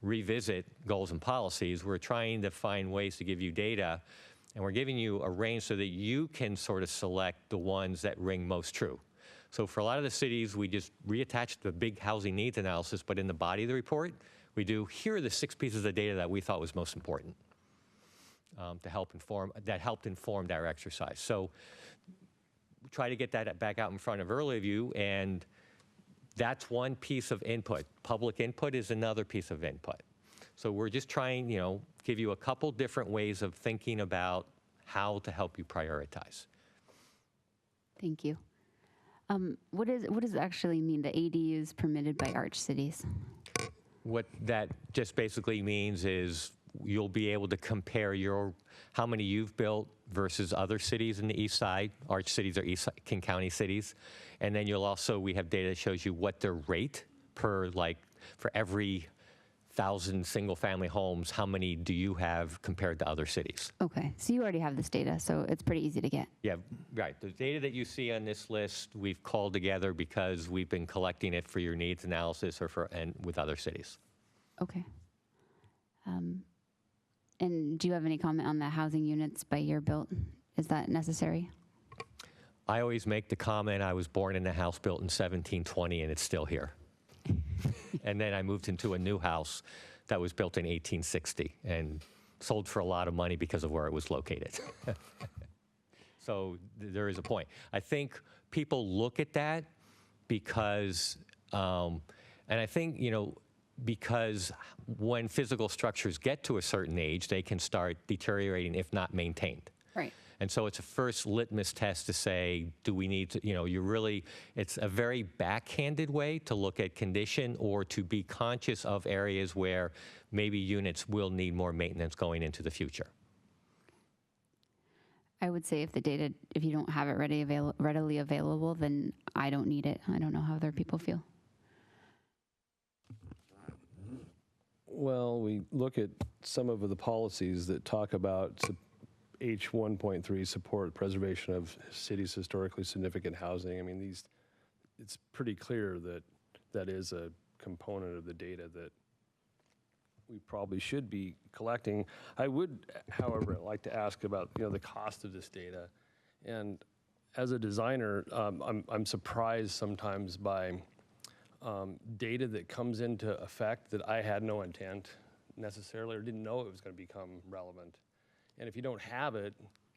revisit goals and policies. We're trying to find ways to give you data, and we're giving you a range so that you can sort of select the ones that ring most true. So for a lot of the cities, we just reattached the big housing needs analysis, but in the body of the report, we do, here are the 6 pieces of data that we thought was most important. to helped inform our exercise. So try to get that back out in front of early of you, and that's one piece of input. Public input is another piece of input. So we're just trying, give you a couple different ways of thinking about how to help you prioritize. Thank you. What does it actually mean, the ADUs permitted by arch cities? What that just basically means is you'll be able to compare how many you've built versus other cities in the east side. Arch cities are King County cities. And then we have data that shows you what their rate for every 1,000 single-family homes, how many do you have compared to other cities? Okay, so you already have this data, so it's pretty easy to get. Yeah, right. The data that you see on this list, we've called together because we've been collecting it for your needs analysis and with other cities. Okay. And do you have any comment on the housing units by year built? Is that necessary? I always make the comment, I was born in a house built in 1720 and it's still here. And then I moved into a new house that was built in 1860 and sold for a lot of money because of where it was located. So there is a point. I think people look at that because, and I think, because when physical structures get to a certain age, they can start deteriorating if not maintained. Right. And so it's a first litmus test to say, do we need to, it's a very backhanded way to look at condition or to be conscious of areas where maybe units will need more maintenance going into the future. I would say if you don't have it readily available, then I don't need it. I don't know how other people feel. Well, we look at some of the policies that talk about H1.3, support preservation of cities' historically significant housing. I mean, it's pretty clear that that is a component of the data that we probably should be collecting. I would, however, like to ask about the cost of this data. And as a designer, I'm surprised sometimes by data that comes into effect that I had no intent necessarily or didn't know it was going to become relevant. And if you don't have it,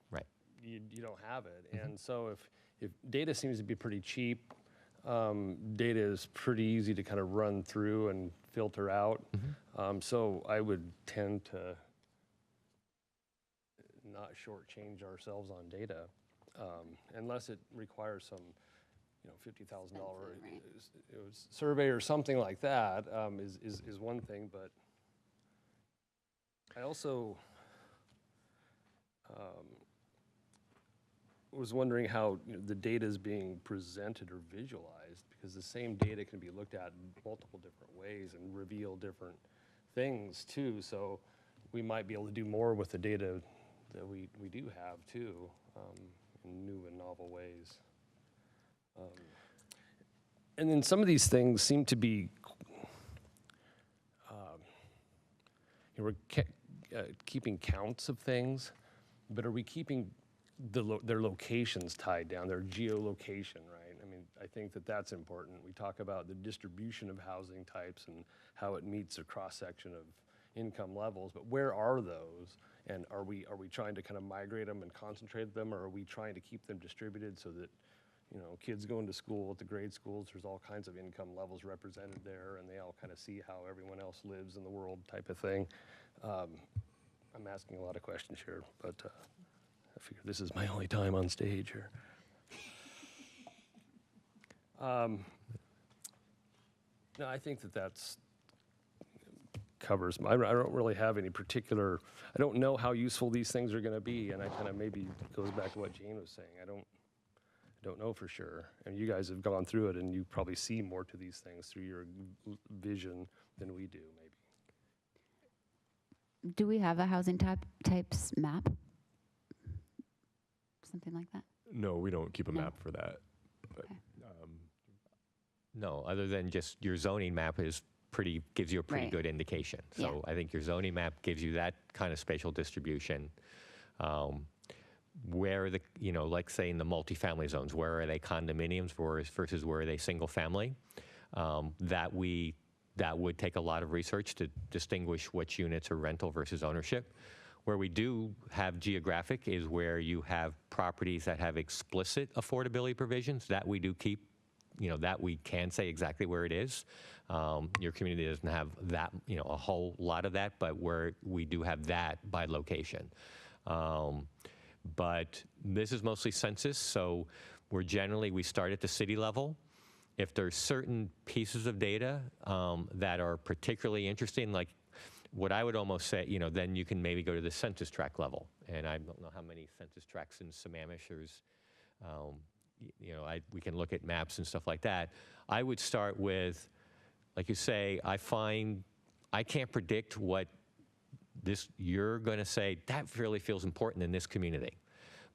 right, you don't have it. Mm-hmm. And so if data seems to be pretty cheap, data is pretty easy to kind of run through and filter out. Mm-hmm. So I would tend to not shortchange ourselves on data unless it requires some $50,000 survey or something like that is one thing. But I also was wondering how the data is being presented or visualized, because the same data can be looked at in multiple different ways and reveal different things too. So we might be able to do more with the data that we do have too, in new and novel ways. And then some of these things seem to be, we're keeping counts of things, but are we keeping their locations tied down, their geolocation, right? I mean, I think that's important. We talk about the distribution of housing types and how it meets a cross-section of income levels, but where are those? And are we trying to kind of migrate them and concentrate them, or are we trying to keep them distributed so that kids going to school at the grade schools, there's all kinds of income levels represented there, and they all kind of see how everyone else lives in the world type of thing. I'm asking a lot of questions here, but I figure this is my only time on stage here. No, I think that's covers. I don't really have any particular, I don't know how useful these things are going to be, and I kind of maybe goes back to what Jane was saying. I don't know for sure. And you guys have gone through it, and you probably see more to these things through your vision than we do, maybe. Do we have a housing types map? Something like that? No, we don't keep a map for that. But, Okay. No, other than just your zoning map gives you a pretty Right. good indication. So Yeah. I think your zoning map gives you that kind of spatial distribution. Where like say in the multifamily zones, where are they condominiums versus where are they single family? That would take a lot of research to distinguish which units are rental versus ownership. Where we do have geographic is where you have properties that have explicit affordability provisions that we do keep, that we can say exactly where it is. Your community doesn't have that, a whole lot of that, but where we do have that by location. But this is mostly census, so we start at the city level. If there's certain pieces of data that are particularly interesting, like what I would almost say, then you can maybe go to the census tract level. And I don't know how many census tracts in Sammamish there's, we can look at maps and stuff like that. I would start with, like you say, I can't predict what you're going to say, that really feels important in this community.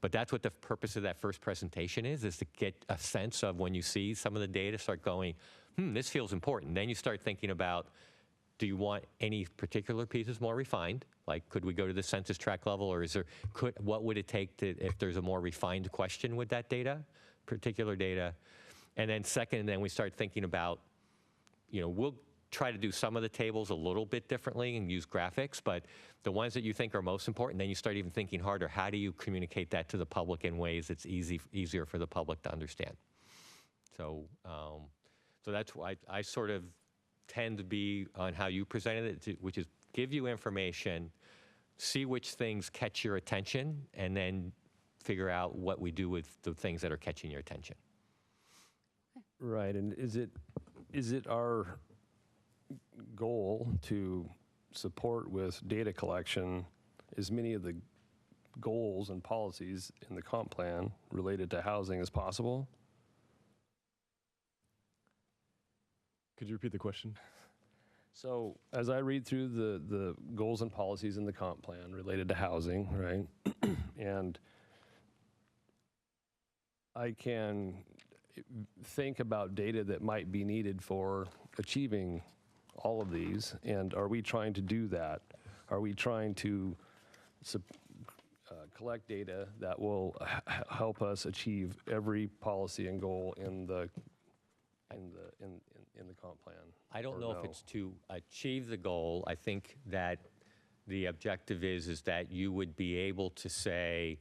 But that's what the purpose of that first presentation is to get a sense of when you see some of the data, start going, this feels important. Then you start thinking about, do you want any particular pieces more refined? Like, could we go to the census tract level, or what would it take if there's a more refined question with that data, particular data? And then second, then we start thinking about, we'll try to do some of the tables a little bit differently and use graphics, but the ones that you think are most important, then you start even thinking harder, how do you communicate that to the public in ways that's easier for the public to understand? So that's why I sort of tend to be on how you presented it, which is give you information, see which things catch your attention, and then figure out what we do with the things that are catching your attention. Right, and is it our goal to support with data collection as many of the goals and policies in the comp plan related to housing as possible? Could you repeat the question? So as I read through the goals and policies in the comp plan related to housing, right, and I can think about data that might be needed for achieving all of these, and are we trying to do that? Are we trying to collect data that will help us achieve every policy and goal in the comp plan? I don't or know no? if it's to achieve the goal. I think that the objective is that you would be able to say,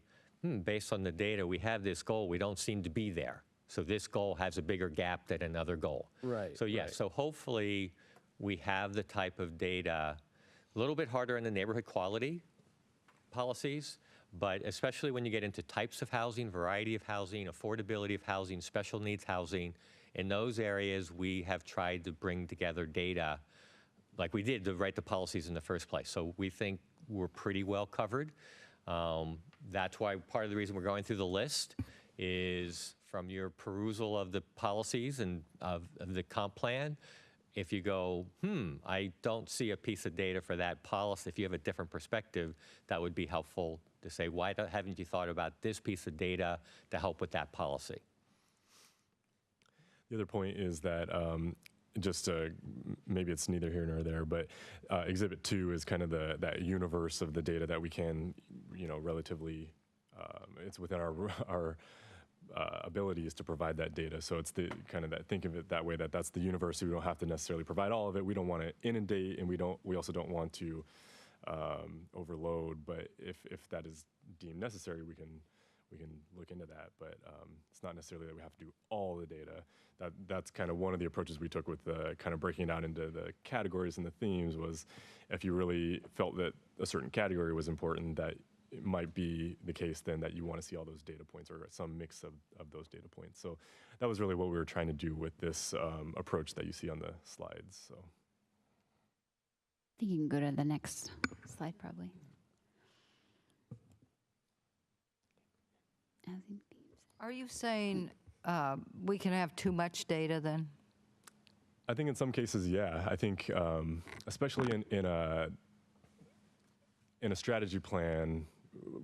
based on the data, we have this goal, we don't seem to be there. So this goal has a bigger gap than another goal. Right. So yes, right. so hopefully we have the type of data, a little bit harder in the neighborhood quality policies, but especially when you get into types of housing, variety of housing, affordability of housing, special needs housing, in those areas we have tried to bring together data like we did to write the policies in the first place. So we think we're pretty well covered. That's why part of the reason we're going through the list is from your perusal of the policies and of the comp plan. If you go, I don't see a piece of data for that policy, if you have a different perspective, that would be helpful to say, why haven't you thought about this piece of data to help with that policy? The other point is that maybe it's neither here nor there, but Exhibit 2 is kind of that universe of the data that we can, relatively, it's within our abilities to provide that data. So it's the kind of that, think of it that way, that's the universe. We don't have to necessarily provide all of it. We don't want to inundate, and we also don't want to overload. But if that is deemed necessary, we can look into that. But it's not necessarily that we have to do all the data. That's kind of one of the approaches we took with kind of breaking it out into the categories and the themes was, if you really felt that a certain category was important, that it might be the case then that you want to see all those data points or some mix of those data points. So that was really what we were trying to do with this approach that you see on the slides. So I think you can go to the next slide, probably. Are you saying we can have too much data then? I think in some cases, yeah. I think especially in a strategy plan,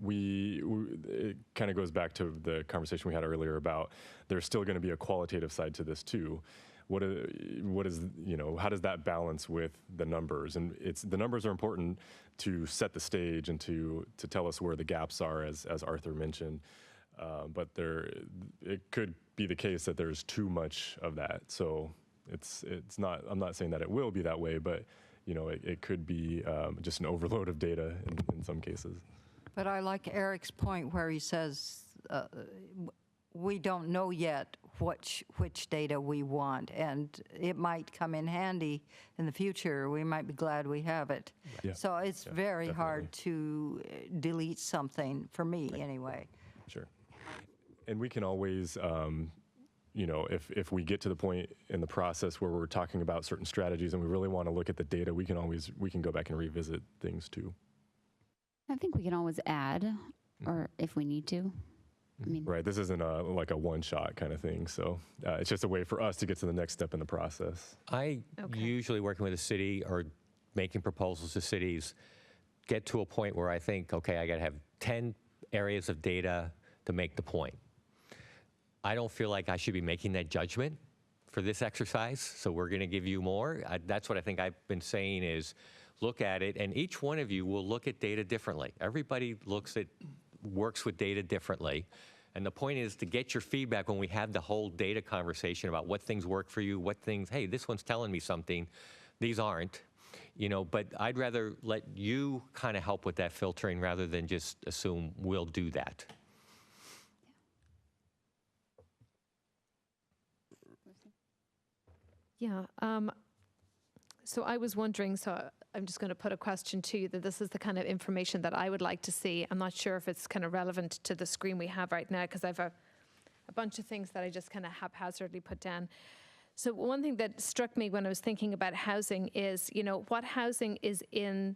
it kind of goes back to the conversation we had earlier about there's still going to be a qualitative side to this too. What is how does that balance with the numbers? And the numbers are important to set the stage and to tell us where the gaps are, as Arthur mentioned. But it could be the case that there's too much of that. So it's not. I'm not saying that it will be that way, but it could be just an overload of data in some cases. But I like Eric's point where he says, we don't know yet which data we want, and it might come in handy in the future. We might be glad we have it. Yeah. So it's Yeah, very hard definitely. to delete something, for me anyway. Sure. And we can always, if we get to the point in the process where we're talking about certain strategies and we really want to look at the data, we can go back and revisit things too. I think we can always add, or if we need to. I mean, Right. This isn't like a one-shot kind of thing. So it's just a way for us to get to the next step in the process. I usually, working with a city or making proposals to cities, get to a point where I think, okay, I got to have 10 areas of data to make the point. I don't feel like I should be making that judgment for this exercise, so we're going to give you more. That's what I think I've been saying is look at it, and each one of you will look at data differently. Everybody works with data differently. And the point is to get your feedback when we have the whole data conversation about what things work for you, what things, hey, this one's telling me something, these aren't, but I'd rather let you kind of help with that filtering rather than just assume we'll do that. Yeah. So I was wondering, so I'm just going to put a question to you, that this is the kind of information that I would like to see. I'm not sure if it's kind of relevant to the screen we have right now, because I've a bunch of things that I just kind of haphazardly put down. So one thing that struck me when I was thinking about housing is, what housing is in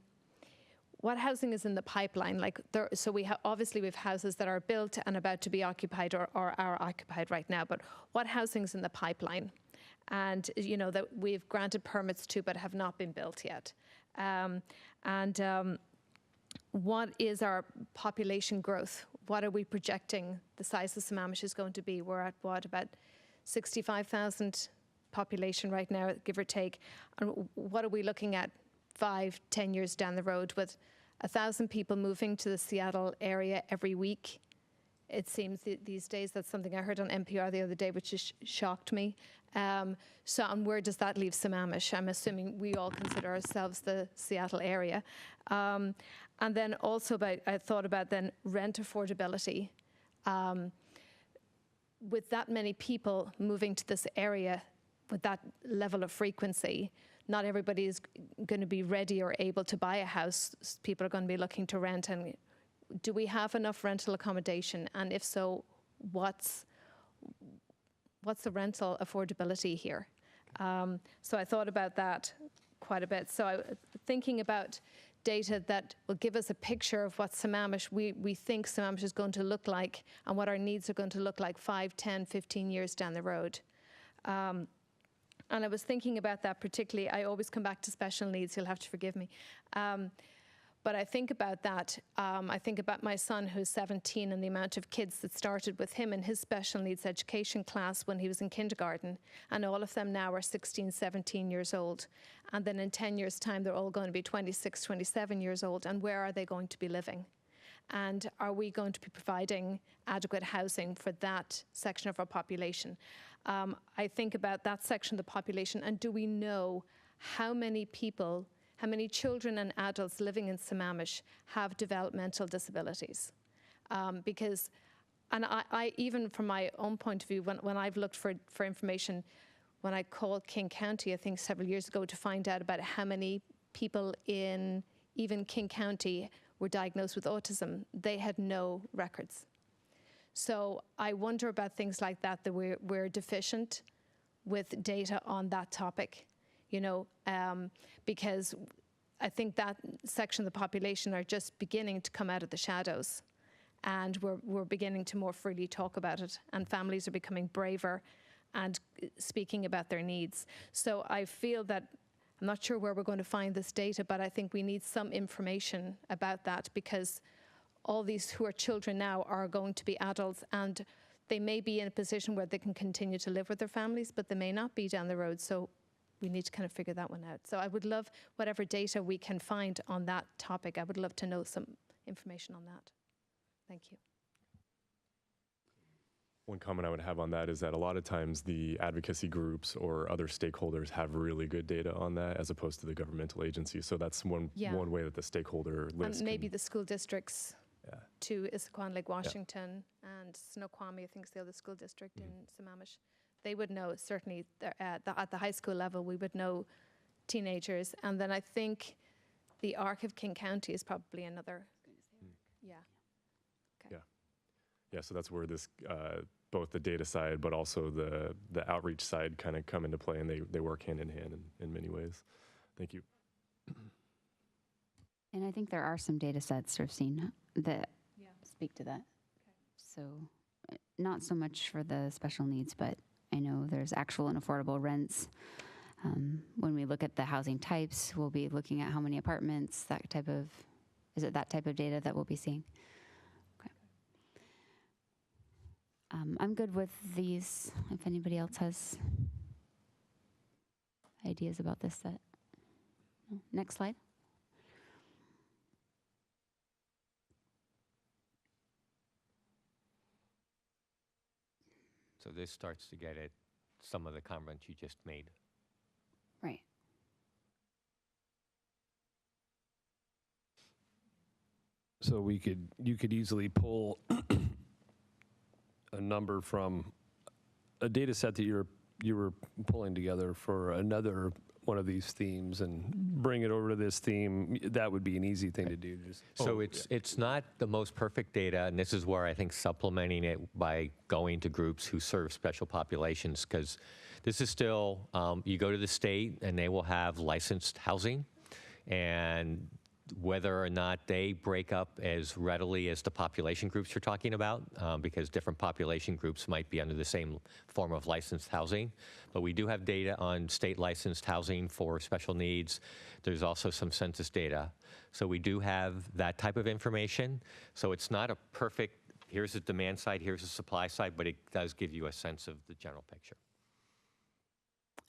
the pipeline? Like, so obviously we have houses that are built and about to be occupied or are occupied right now, but what housing is in the pipeline? And, that we've granted permits to but have not been built yet. What is our population growth? What are we projecting the size of Sammamish is going to be? We're at about 65,000 population right now, give or take. And what are we looking at 5-10 years down the road with 1,000 people moving to the Seattle area every week? It seems these days. That's something I heard on NPR the other day, which just shocked me. And where does that leave Sammamish? I'm assuming we all consider ourselves the Seattle area. And then also I thought about then rent affordability. With that many people moving to this area with that level of frequency, not everybody is going to be ready or able to buy a house. People are going to be looking to rent. And do we have enough rental accommodation? And if so, what's the rental affordability here? So I thought about that quite a bit. So thinking about data that will give us a picture of what Sammamish, we think Sammamish is going to look like and what our needs are going to look like 5, 10, 15 years down the road. And I was thinking about that particularly. I always come back to special needs. You'll have to forgive me. But I think about that. I think about my son who's 17 and the amount of kids that started with him in his special needs education class when he was in kindergarten. And all of them now are 16, 17 years old. And then in 10 years' time, they're all going to be 26, 27 years old. And where are they going to be living? And are we going to be providing adequate housing for that section of our population? I think about that section of the population, and do we know how many people, how many children and adults living in Sammamish have developmental disabilities? Because, and I even from my own point of view, when I've looked for information, when I called King County, I think several years ago, to find out about how many people in even King County were diagnosed with autism, they had no records. So I wonder about things like that, that we're deficient with data on that topic, because I think that section of the population are just beginning to come out of the shadows, and we're beginning to more freely talk about it, and families are becoming braver and speaking about their needs. So I feel that, I'm not sure where we're going to find this data, but I think we need some information about that, because all these who are children now are going to be adults, and they may be in a position where they can continue to live with their families, but they may not be down the road. So we need to kind of figure that one out. So I would love whatever data we can find on that topic. I would love to know some information on that. Thank you. One comment I would have on that is that a lot of times the advocacy groups or other stakeholders have really good data on that as opposed to the governmental agencies. So that's one way that the stakeholder list And maybe can, the school districts yeah. too, Issaquah, Lake Washington, and Snoqualmie, I think is the other school district in Sammamish. They would know, certainly at the high school level, we would know teenagers. And then I think the ARC of King County is probably another. Yeah. Okay. Yeah, so that's where this, both the data side, but also the outreach side kind of come into play, and they work hand in hand in many ways. Thank you. And I think there are some data sets I've seen that speak to that. So not so much for the special needs, but I know there's actual and affordable rents. When we look at the housing types, we'll be looking at how many apartments, is it that type of data that we'll be seeing? Okay. I'm good with these, if anybody else has ideas about this set. No? Next slide. So this starts to get at some of the comments you just made. Right. So you could easily pull a number from a data set that you were pulling together for another one of these themes and bring it over to this theme. That would be an easy thing to do. So it's not the most perfect data, and this is where I think supplementing it by going to groups who serve special populations, because this is still, you go to the state and they will have licensed housing, and whether or not they break up as readily as the population groups you're talking about, because different population groups might be under the same form of licensed housing. But we do have data on state licensed housing for special needs. There's also some census data. So we do have that type of information. So it's not a perfect, here's the demand side, here's the supply side, but it does give you a sense of the general picture.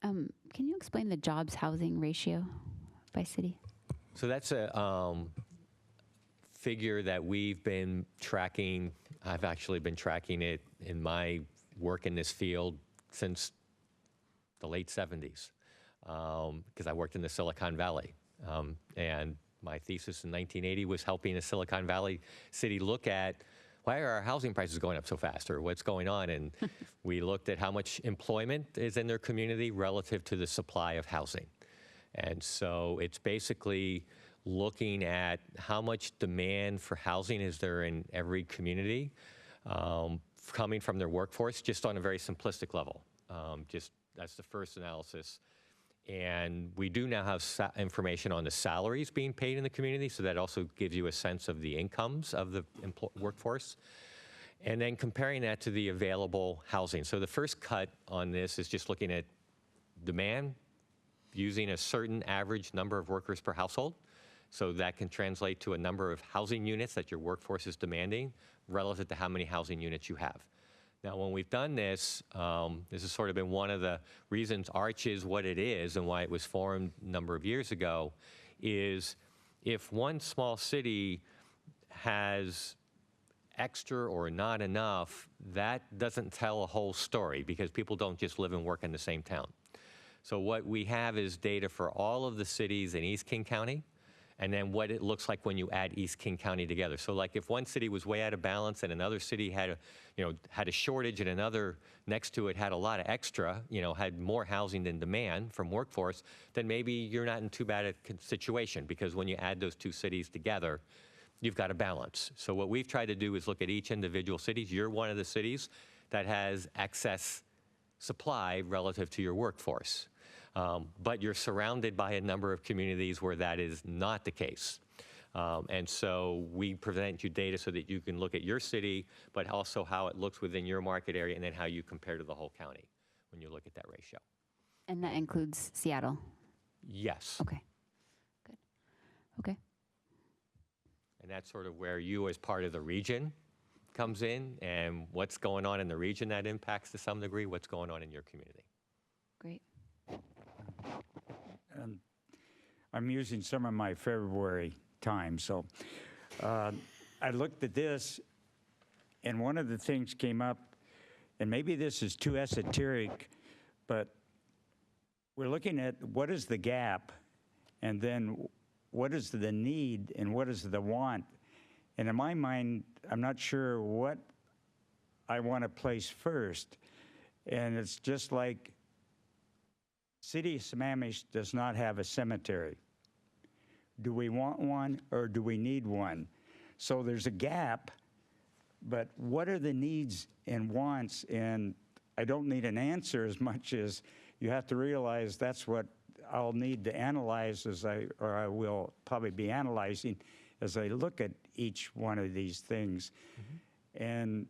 Can you explain the jobs housing ratio by city? So that's a figure that we've been tracking. I've actually been tracking it in my work in this field since the late 70s, because I worked in the Silicon Valley. And my thesis in 1980 was helping a Silicon Valley city look at, why are our housing prices going up so fast, or what's going on? And we looked at how much employment is in their community relative to the supply of housing. And so it's basically looking at how much demand for housing is there in every community, coming from their workforce, just on a very simplistic level. Just that's the first analysis. And we do now have information on the salaries being paid in the community, so that also gives you a sense of the incomes of the workforce. And then comparing that to the available housing. So the first cut on this is just looking at demand, using a certain average number of workers per household. So that can translate to a number of housing units that your workforce is demanding relative to how many housing units you have. Now, when we've done this, this has sort of been one of the reasons ARCH is what it is and why it was formed a number of years ago, is if one small city has extra or not enough, that doesn't tell a whole story, because people don't just live and work in the same town. So what we have is data for all of the cities in East King County, and then what it looks like when you add East King County together. So like if one city was way out of balance and another city had a shortage, and another next to it had a lot of extra, had more housing than demand from workforce, then maybe you're not in too bad a situation, because when you add those two cities together, you've got a balance. So what we've tried to do is look at each individual cities. You're one of the cities that has excess supply relative to your workforce. But you're surrounded by a number of communities where that is not the case. And so we present you data so that you can look at your city, but also how it looks within your market area, and then how you compare to the whole county when you look at that ratio. And that includes Seattle? Yes. Okay, good. Okay. And that's sort of where you, as part of the region, comes in, and what's going on in the region that impacts to some degree what's going on in your community. Great. And I'm using some of my February time, so I looked at this, and one of the things came up, and maybe this is too esoteric, but we're looking at what is the gap, and then what is the need, and what is the want. And in my mind, I'm not sure what I want to place first. And it's just like City of Sammamish does not have a cemetery. Do we want one or do we need one? So there's a gap, but what are the needs and wants? And I don't need an answer as much as you have to realize that's what I'll need to analyze I will probably be analyzing as I look at each one of these things. Mm-hmm. And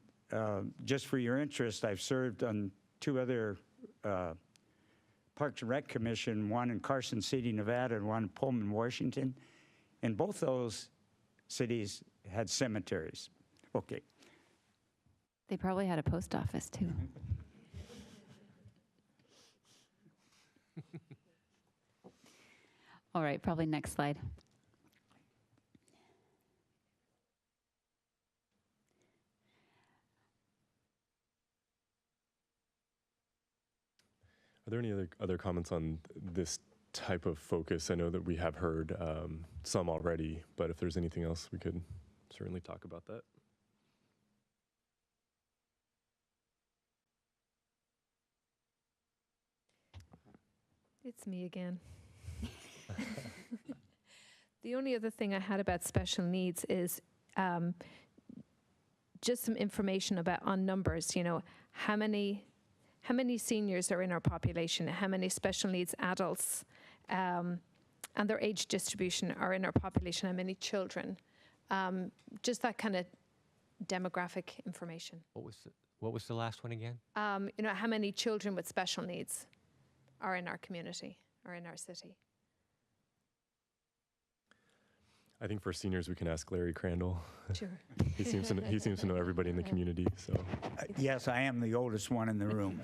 just for your interest, I've served on 2 other Parks and Rec Commission, one in Carson City, Nevada, and one in Pullman, Washington. And both those cities had cemeteries. Okay. They probably had a post office too. All right, probably next slide. Are there any other comments on this type of focus? I know that we have heard some already, but if there's anything else, we could certainly talk about that. It's me again. The only other thing I had about special needs is just some information on numbers, how many seniors are in our population, how many special needs adults, and their age distribution are in our population, how many children, just that kind of demographic information. What was the last one again? How many children with special needs are in our community or in our city. I think for seniors, we can ask Larry Crandall. Sure. He seems to know everybody in the community. So. Yes, I am the oldest one in the room.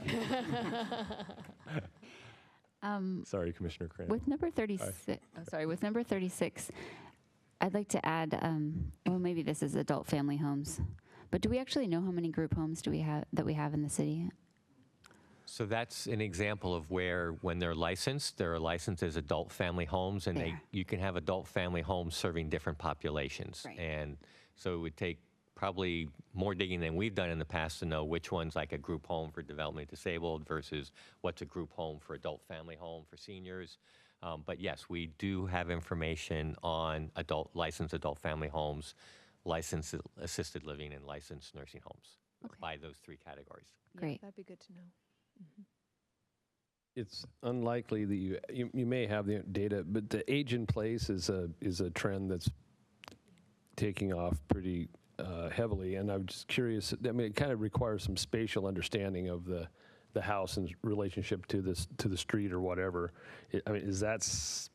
Sorry, Commissioner Crandall. With number 36, with number 36, I'd like to add, well, maybe this is adult family homes, but do we actually know how many group homes do we have in the city? So that's an example of where, when they're licensed as adult family homes, and you can have adult family homes serving different populations. Right. And so it would take probably more digging than we've done in the past to know which one's like a group home for developmentally disabled versus what's a group home for adult family home for seniors. But yes, we do have information on licensed adult family homes, licensed assisted living, and licensed nursing homes by those 3 categories. Great. Yeah, that'd be good to know. Mm-hmm. It's unlikely that you may have the data, but the age in place is a trend that's taking off pretty heavily. And I'm just curious. I mean, it kind of requires some spatial understanding of the house in relationship to the street or whatever. Is that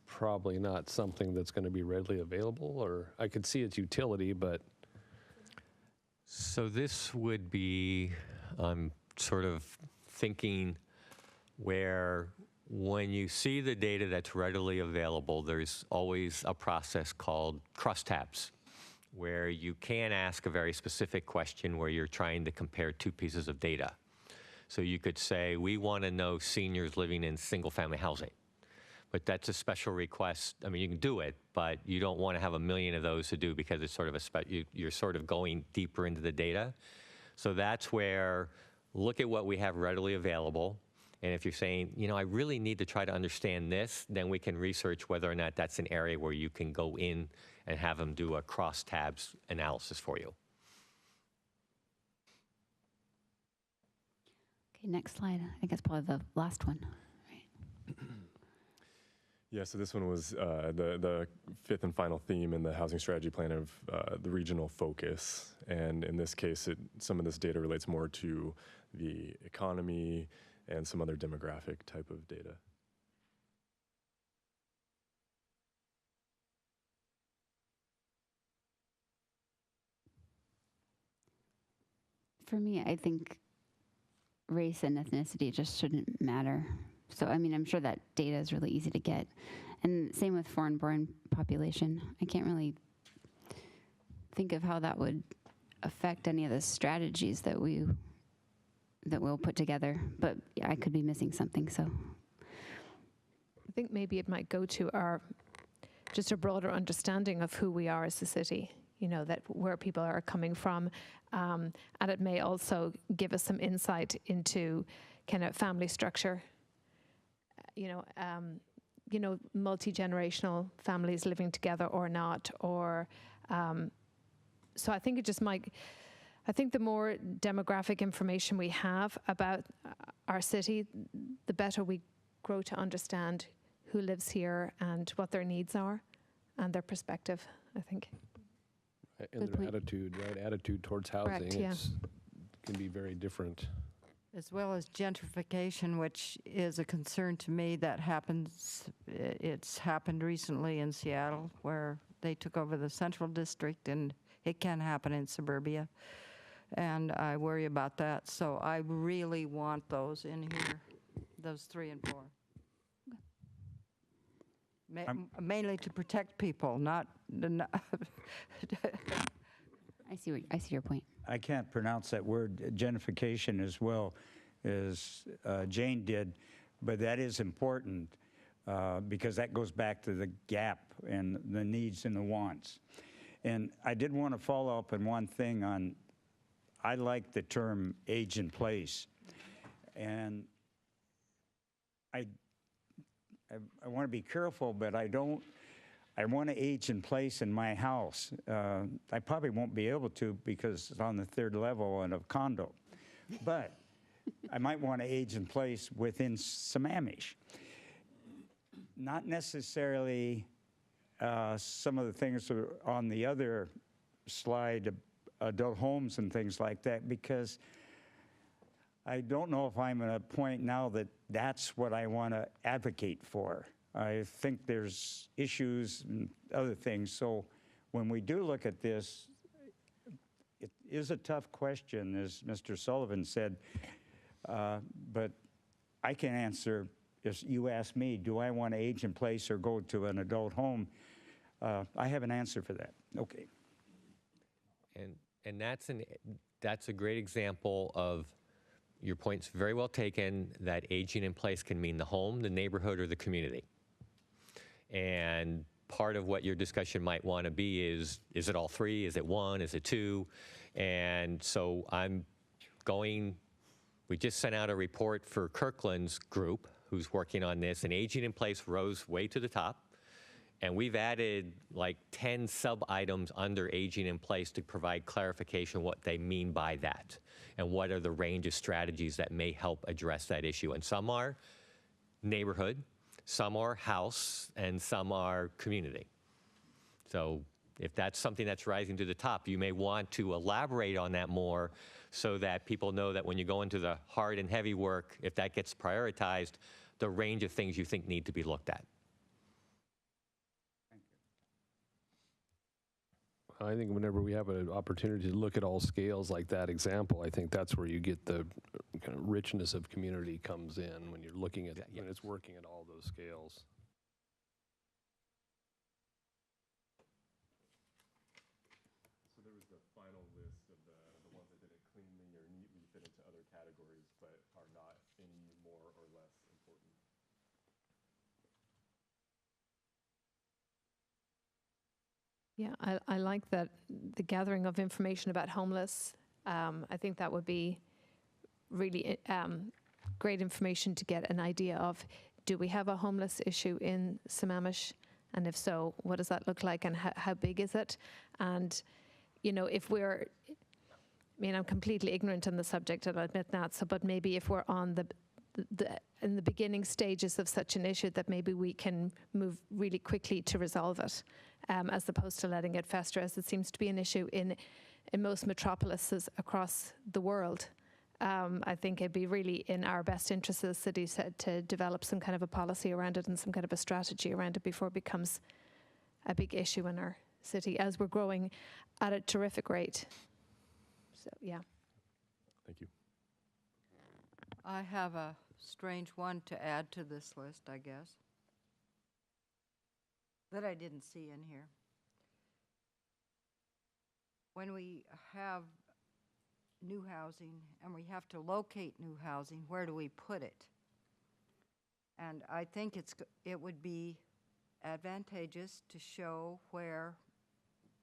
probably not something that's going to be readily available? Or I could see its utility, but so this would be sort of thinking where when you see the data that's readily available, there's always a process called crosstabs, where you can ask a very specific question where you're trying to compare 2 pieces of data. So you could say, we want to know seniors living in single-family housing. But that's a special request. I mean, you can do it, but you don't want to have 1 million of those to do because it's sort of you're sort of going deeper into the data. So that's where look at what we have readily available. And if you're saying, I really need to try to understand this, then we can research whether or not that's an area where you can go in and have them do a crosstabs analysis for you. Okay, next slide. I think it's probably the last one. Right. Yeah, so this one was the 5th and final theme in the housing strategy plan of the regional focus. And in this case, some of this data relates more to the economy and some other demographic type of data. For me, I think race and ethnicity just shouldn't matter. So, I'm sure that data is really easy to get. And same with foreign-born population. I can't really think of how that would affect any of the strategies that we that we'll put together, but yeah, I could be missing something, so. I think maybe it might go to just a broader understanding of who we are as a city, you know, that where people are coming from. And it may also give us some insight into kind of family structure, multi-generational families living together or not, or so I think it just might, I think the more demographic information we have about our city, the better we grow to understand who lives here and what their needs are and their perspective, I think. And Good their point. attitude, right? Attitude towards housing. Correct, yeah. Can be very different. As well as gentrification, which is a concern to me. That happens, it's happened recently in Seattle, where they took over the central district, and it can happen in suburbia. And I worry about that. So I really want those in here, those 3 and 4. Mainly to protect people, not I see your point. I can't pronounce that word, gentrification, as well as Jane did, but that is important because that goes back to the gap and the needs and the wants. And I did want to follow up on one thing on, I like the term age in place. And I want to be careful, but I want to age in place in my house. I probably won't be able to because it's on the 3rd level in a condo. But I might want to age in place within Sammamish. Not necessarily some of the things that are on the other slide, adult homes and things like that, because I don't know if I'm at a point now that that's what I want to advocate for. I think there's issues and other things. So when we do look at this, it is a tough question, as Mr. Sullivan said, but I can answer, if you ask me, do I want to age in place or go to an adult home? I have an answer for that. Okay. And that's a great example of your point's very well taken, that aging in place can mean the home, the neighborhood, or the community. And part of what your discussion might want to be is it all 3? Is it 1? Is it 2? And so we just sent out a report for Kirkland's group, who's working on this, and aging in place rose way to the top. And we've added like 10 sub-items under aging in place to provide clarification what they mean by that and what are the range of strategies that may help address that issue. And some are neighborhood, some are house, and some are community. So if that's something that's rising to the top, you may want to elaborate on that more so that people know that when you go into the hard and heavy work, if that gets prioritized, the range of things you think need to be looked at. I think whenever we have an opportunity to look at all scales like that example, I think that's where you get the kind of richness of community comes in when you're looking at when it's working at all those scales. So there was the final list of the ones that didn't cleanly or neatly fit into other categories, but are not any more or less important. Yeah, I like that, the gathering of information about homeless. I think that would be really great information to get an idea of, do we have a homeless issue in Sammamish? And if so, what does that look like and how big is it? And, if we're, I'm completely ignorant on the subject, and I admit that, but maybe if we're on in the beginning stages of such an issue, that maybe we can move really quickly to resolve it, as opposed to letting it fester, as it seems to be an issue in most metropolises across the world. I think it'd be really in our best interest as cities to develop some kind of a policy around it and some kind of a strategy around it before it becomes a big issue in our city, as we're growing at a terrific rate. So, yeah. Thank you. I have a strange one to add to this list, I guess, that I didn't see in here. When we have new housing and we have to locate new housing, where do we put it? And I think it would be advantageous to show where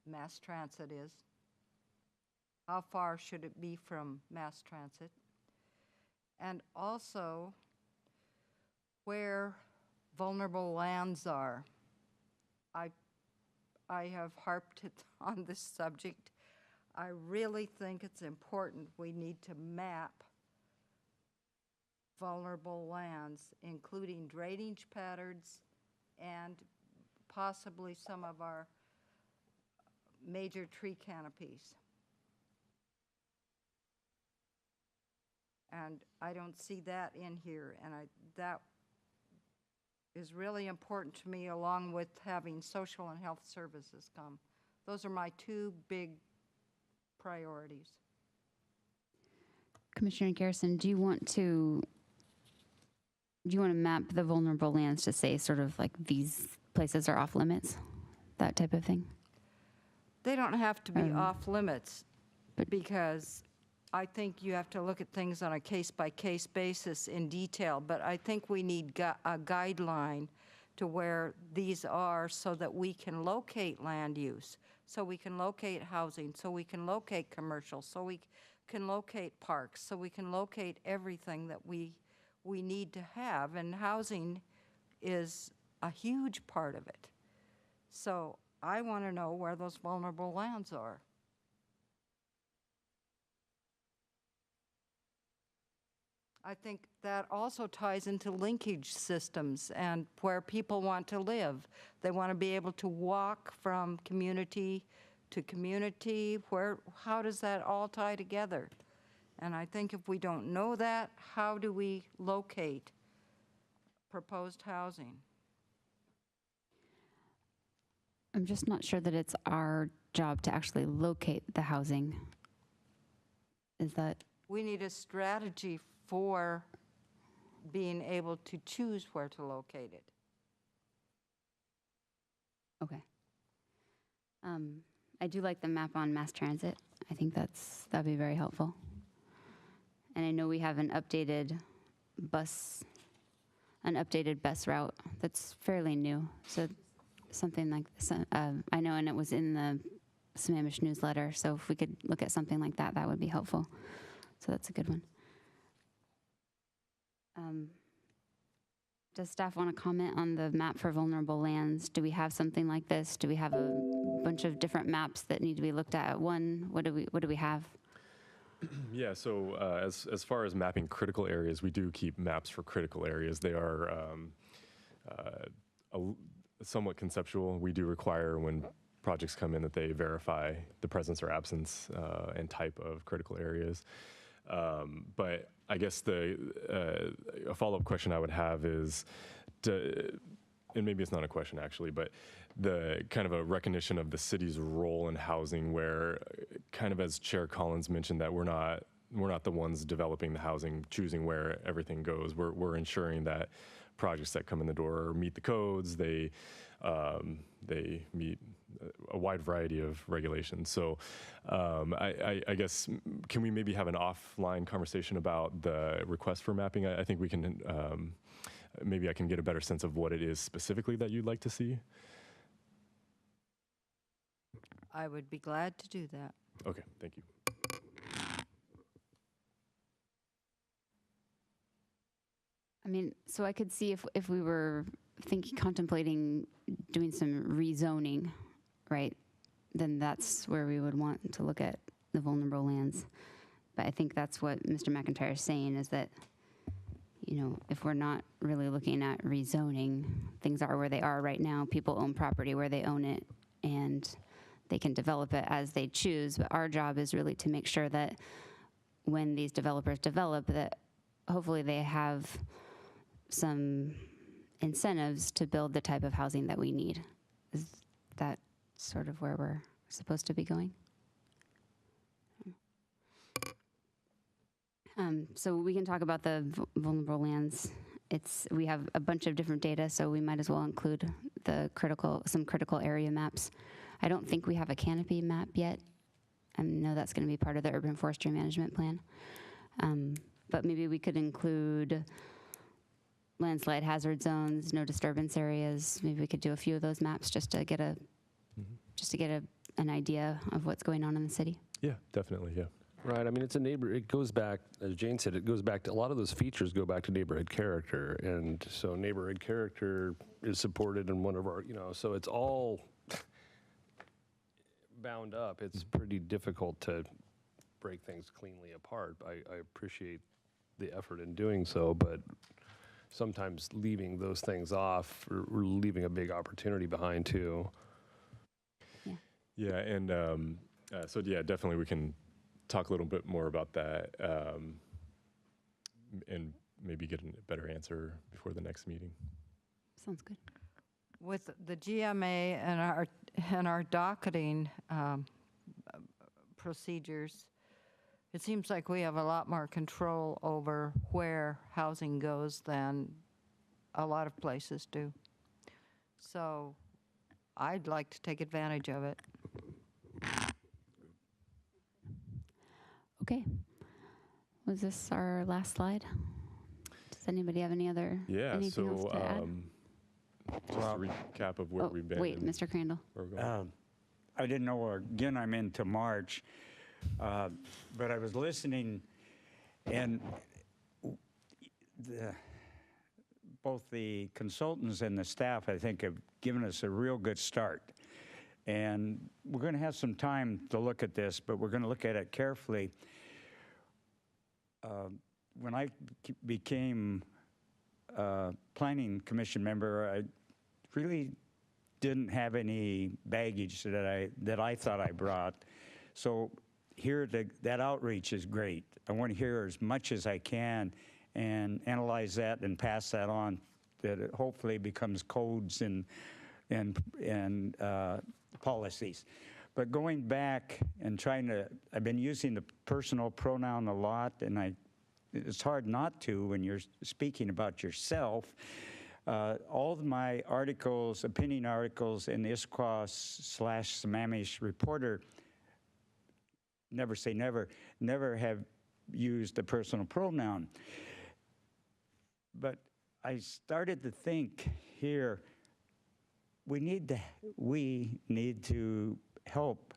mass transit is. How far should it be from mass transit? And also where vulnerable lands are. I have harped on this subject. I really think it's important we need to map vulnerable lands, including drainage patterns and possibly some of our major tree canopies. And I don't see that in here, and that is really important to me, along with having social and health services come. Those are my two big priorities. Commissioner Garrison, do you want to map the vulnerable lands to say sort of like these places are off limits, that type of thing? They don't have to be off limits, because I think you have to look at things on a case-by-case basis in detail, but I think we need a guideline to where these are so that we can locate land use, so we can locate housing, so we can locate commercial, so we can locate parks, so we can locate everything that we need to have, and housing is a huge part of it. So I want to know where those vulnerable lands are. I think that also ties into linkage systems and where people want to live. They want to be able to walk from community to community. How does that all tie together? And I think if we don't know that, how do we locate proposed housing? I'm just not sure that it's our job to actually locate the housing. Is that? We need a strategy for being able to choose where to locate it. Okay. I do like the map on mass transit. I think that'd be very helpful. And I know we have an updated bus route that's fairly new. So something like this, I know, and it was in the Sammamish newsletter. So if we could look at something like that, that would be helpful. So that's a good one. Does staff want to comment on the map for vulnerable lands? Do we have something like this? Do we have a bunch of different maps that need to be looked at one? What do we have? Yeah, so as far as mapping critical areas, we do keep maps for critical areas. They are somewhat conceptual. We do require when projects come in that they verify the presence or absence and type of critical areas. But I guess a follow-up question I would have is, and maybe it's not a question actually, but the kind of a recognition of the city's role in housing, where kind of as Chair Collins mentioned, that we're not the ones developing the housing, choosing where everything goes. We're ensuring that projects that come in the door meet the codes. They meet a wide variety of regulations. So I guess, can we maybe have an offline conversation about the request for mapping? I think we can, maybe I can get a better sense of what it is specifically that you'd like to see. I would be glad to do that. Okay, thank you. I mean, so I could see if we were contemplating doing some rezoning, right? Then that's where we would want to look at the vulnerable lands. But I think that's what Mr. McIntyre is saying, is that, if we're not really looking at rezoning, things are where they are right now. People own property where they own it, and they can develop it as they choose. But our job is really to make sure that when these developers develop, that hopefully they have some incentives to build the type of housing that we need. Is that sort of where we're supposed to be going? So we can talk about the vulnerable lands. We have a bunch of different data, so we might as well include some critical area maps. I don't think we have a canopy map yet. I know that's going to be part of the urban forestry management plan. But maybe we could include landslide hazard zones, no disturbance areas. Maybe we could do a few of those maps just to get an idea of what's going on in the city. Yeah, definitely, yeah. Right, I mean, it's a neighbor, it goes back, as Jane said, it goes back to, a lot of those features go back to neighborhood character. And so neighborhood character is supported in one of our, so it's all bound up. It's pretty difficult to break things cleanly apart. I appreciate the effort in doing so, but sometimes leaving those things off, we're leaving a big opportunity behind too. Yeah, and so yeah, definitely we can talk a little bit more about that and maybe get a better answer before the next meeting. Sounds good. With the GMA and our docketing procedures, it seems like we have a lot more control over where housing goes than a lot of places do. So I'd like to take advantage of it. Okay. Was this our last slide? Does anybody have anything else to add? Just a recap of where we've been. Wait, Mr. Crandall. Where we're going. I didn't know, again, I'm into March, but I was listening, and both the consultants and the staff, I think, have given us a real good start. And we're going to have some time to look at this, but we're going to look at it carefully. When I became a planning commission member, I really didn't have any baggage that I thought I brought. So here, that outreach is great. I want to hear as much as I can and analyze that and pass that on, that it hopefully becomes codes and policies. But going back and I've been using the personal pronoun a lot, and it's hard not to when you're speaking about yourself. All of my articles, opinion articles in the ISQA/Sammamish Reporter, never say never have used the personal pronoun. But I started to think here, we need to help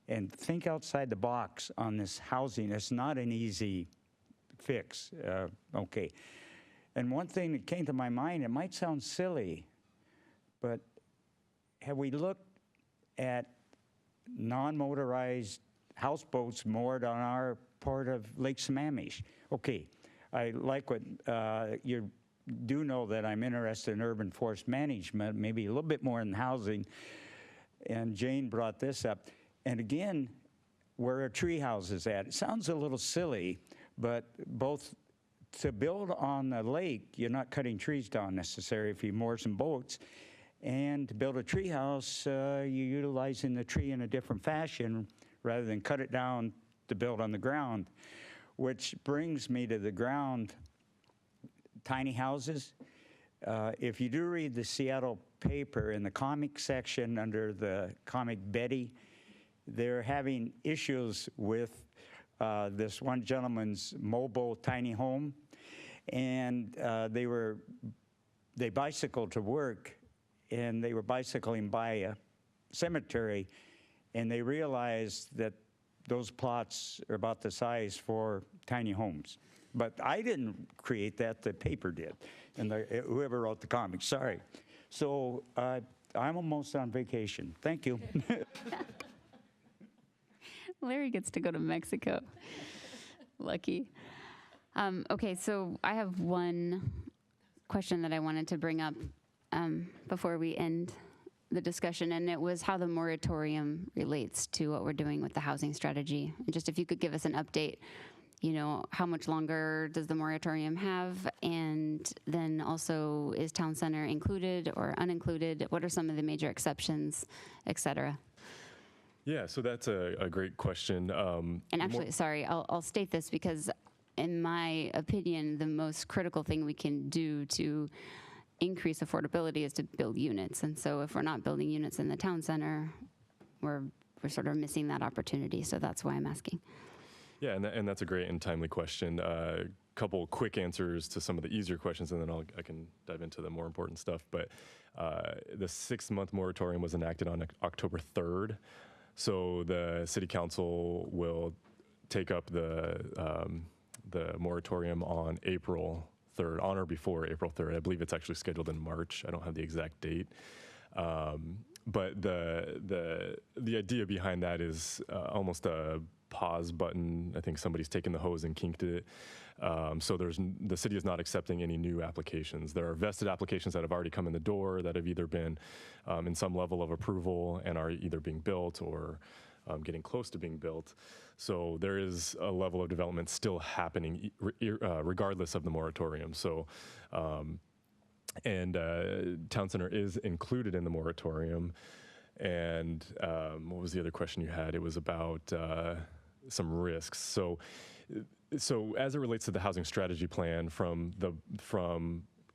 and think outside the box on this housing. It's not an easy fix, okay. And one thing that came to my mind, it might sound silly, but have we looked at non-motorized houseboats moored on our part of Lake Sammamish? Okay, I like what you do know that I'm interested in urban forest management, maybe a little bit more in housing, and Jane brought this up. And again, where are tree houses at? It sounds a little silly, but both to build on the lake, you're not cutting trees down necessarily if you moor some boats, and to build a tree house, you're utilizing the tree in a different fashion rather than cut it down to build on the ground, which brings me to the ground. Tiny houses. If you do read the Seattle paper in the comic section under the comic Betty, they're having issues with this one gentleman's mobile tiny home, and they bicycled to work, and they were bicycling by a cemetery, and they realized that those plots are about the size for tiny homes. But I didn't create that, the paper did, and whoever wrote the comic, sorry. So I'm almost on vacation. Thank you. Larry gets to go to Mexico. Lucky. Okay, so I have one question that I wanted to bring up before we end the discussion, and it was how the moratorium relates to what we're doing with the housing strategy. And just if you could give us an update, how much longer does the moratorium have? And then also, is town center included or unincluded? What are some of the major exceptions, et cetera? Yeah, so that's a great question. And actually, sorry, I'll state this because in my opinion, the most critical thing we can do to increase affordability is to build units. And so if we're not building units in the town center, we're we're sort of missing that opportunity. So that's why I'm asking. Yeah, and that's a great and timely question. Couple quick answers to some of the easier questions, and then I can dive into the more important stuff. But the 6-month moratorium was enacted on October 3rd. So the city council will take up the moratorium on April 3rd, on or before April 3rd. I believe it's actually scheduled in March. I don't have the exact date. But the idea behind that is almost a pause button. I think somebody's taken the hose and kinked it. So the city is not accepting any new applications. There are vested applications that have already come in the door that have either been in some level of approval and are either being built or getting close to being built. So there is a level of development still happening regardless of the moratorium. So, and Town Center is included in the moratorium. And what was the other question you had? It was about some risks. So as it relates to the housing strategy plan, from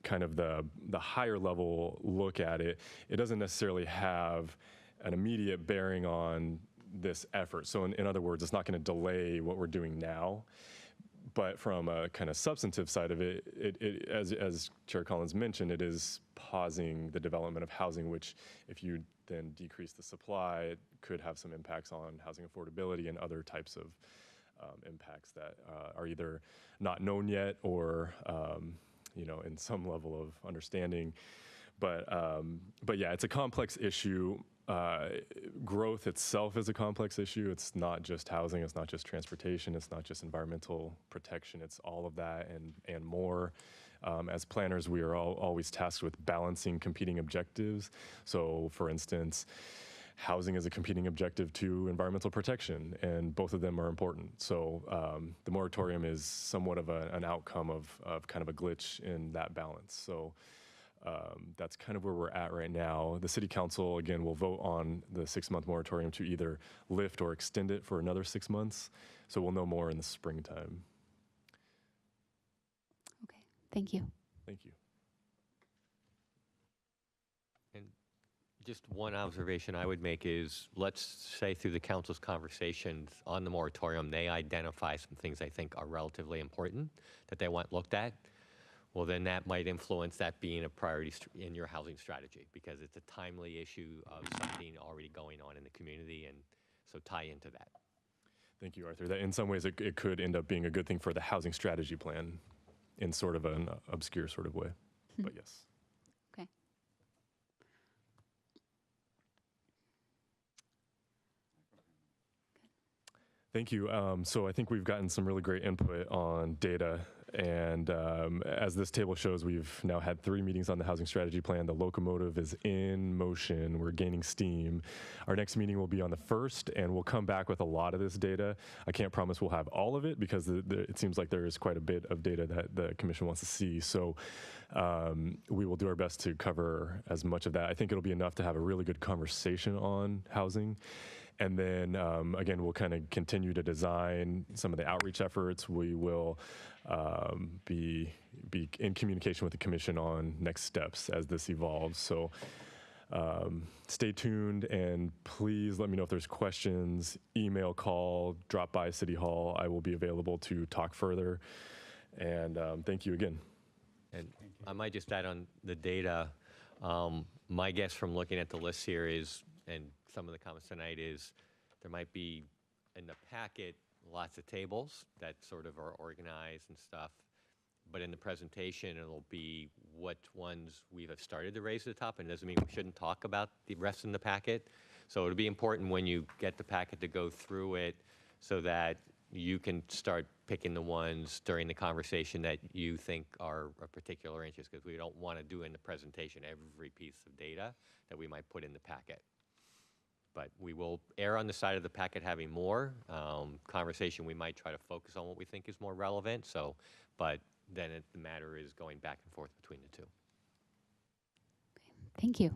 kind of the higher level look at it, it doesn't necessarily have an immediate bearing on this effort. So in other words, it's not going to delay what we're doing now. But from a kind of substantive side of it, as Chair Collins mentioned, it is pausing the development of housing, which if you then decrease the supply, it could have some impacts on housing affordability and other types of impacts that are either not known yet or, in some level of understanding. But yeah, it's a complex issue. Growth itself is a complex issue. It's not just housing, it's not just transportation, it's not just environmental protection, it's all of that and more. As planners, we are always tasked with balancing competing objectives. So for instance, housing is a competing objective to environmental protection, and both of them are important. So the moratorium is somewhat of an outcome of kind of a glitch in that balance. So that's kind of where we're at right now. The city council, again, will vote on the 6-month moratorium to either lift or extend it for another 6 months. So we'll know more in the springtime. Okay, thank you. Thank you. And just one observation I would make is, let's say through the council's conversations on the moratorium, they identify some things I think are relatively important that they want looked at. Well, then that might influence that being a priority in your housing strategy, because it's a timely issue of something already going on in the community, and so tie into that. Thank you, Arthur. That in some ways it could end up being a good thing for the housing strategy plan in sort of an obscure sort of way, but yes. Okay. Thank you. So I think we've gotten some really great input on data. And as this table shows, we've now had 3 meetings on the housing strategy plan. The locomotive is in motion. We're gaining steam. Our next meeting will be on the 1st, and we'll come back with a lot of this data. I can't promise we'll have all of it, because it seems like there is quite a bit of data that the commission wants to see. So we will do our best to cover as much of that. I think it'll be enough to have a really good conversation on housing. And then, again, we'll kind of continue to design some of the outreach efforts. We will be in communication with the commission on next steps as this evolves. So stay tuned, and please let me know if there's questions, email, call, drop by City Hall. I will be available to talk further. And thank you again. And I might just add on the data. My guess from looking at the list here is, and some of the comments tonight, is there might be in the packet lots of tables that sort of are organized and stuff, but in the presentation it'll be what ones we have started to raise to the top, and it doesn't mean we shouldn't talk about the rest in the packet. So it'll be important when you get the packet to go through it so that you can start picking the ones during the conversation that you think are of particular interest, because we don't want to do in the presentation every piece of data that we might put in the packet. But we will err on the side of the packet having more conversation. We might try to focus on what we think is more relevant. So, but then the matter is going back and forth between the two. Thank you.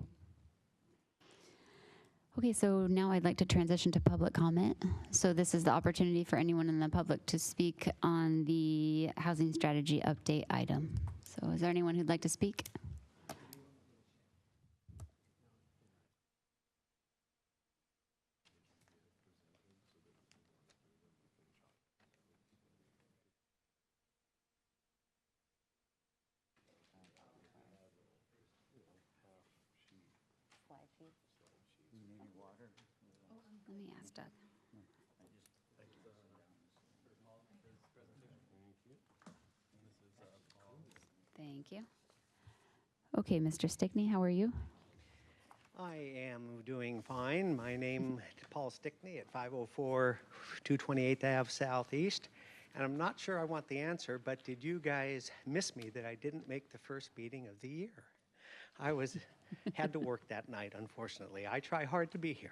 Okay, so now I'd like to transition to public comment. So this is the opportunity for anyone in the public to speak on the housing strategy update item. So is there anyone who'd like to speak? Let me ask Doug. Thank you. Okay, Mr. Stickney, how are you? I am doing fine. My name is Paul Stickney at 504 228th Ave Southeast. And I'm not sure I want the answer, but did you guys miss me that I didn't make the first meeting of the year? I had to work that night, unfortunately. I try hard to be here.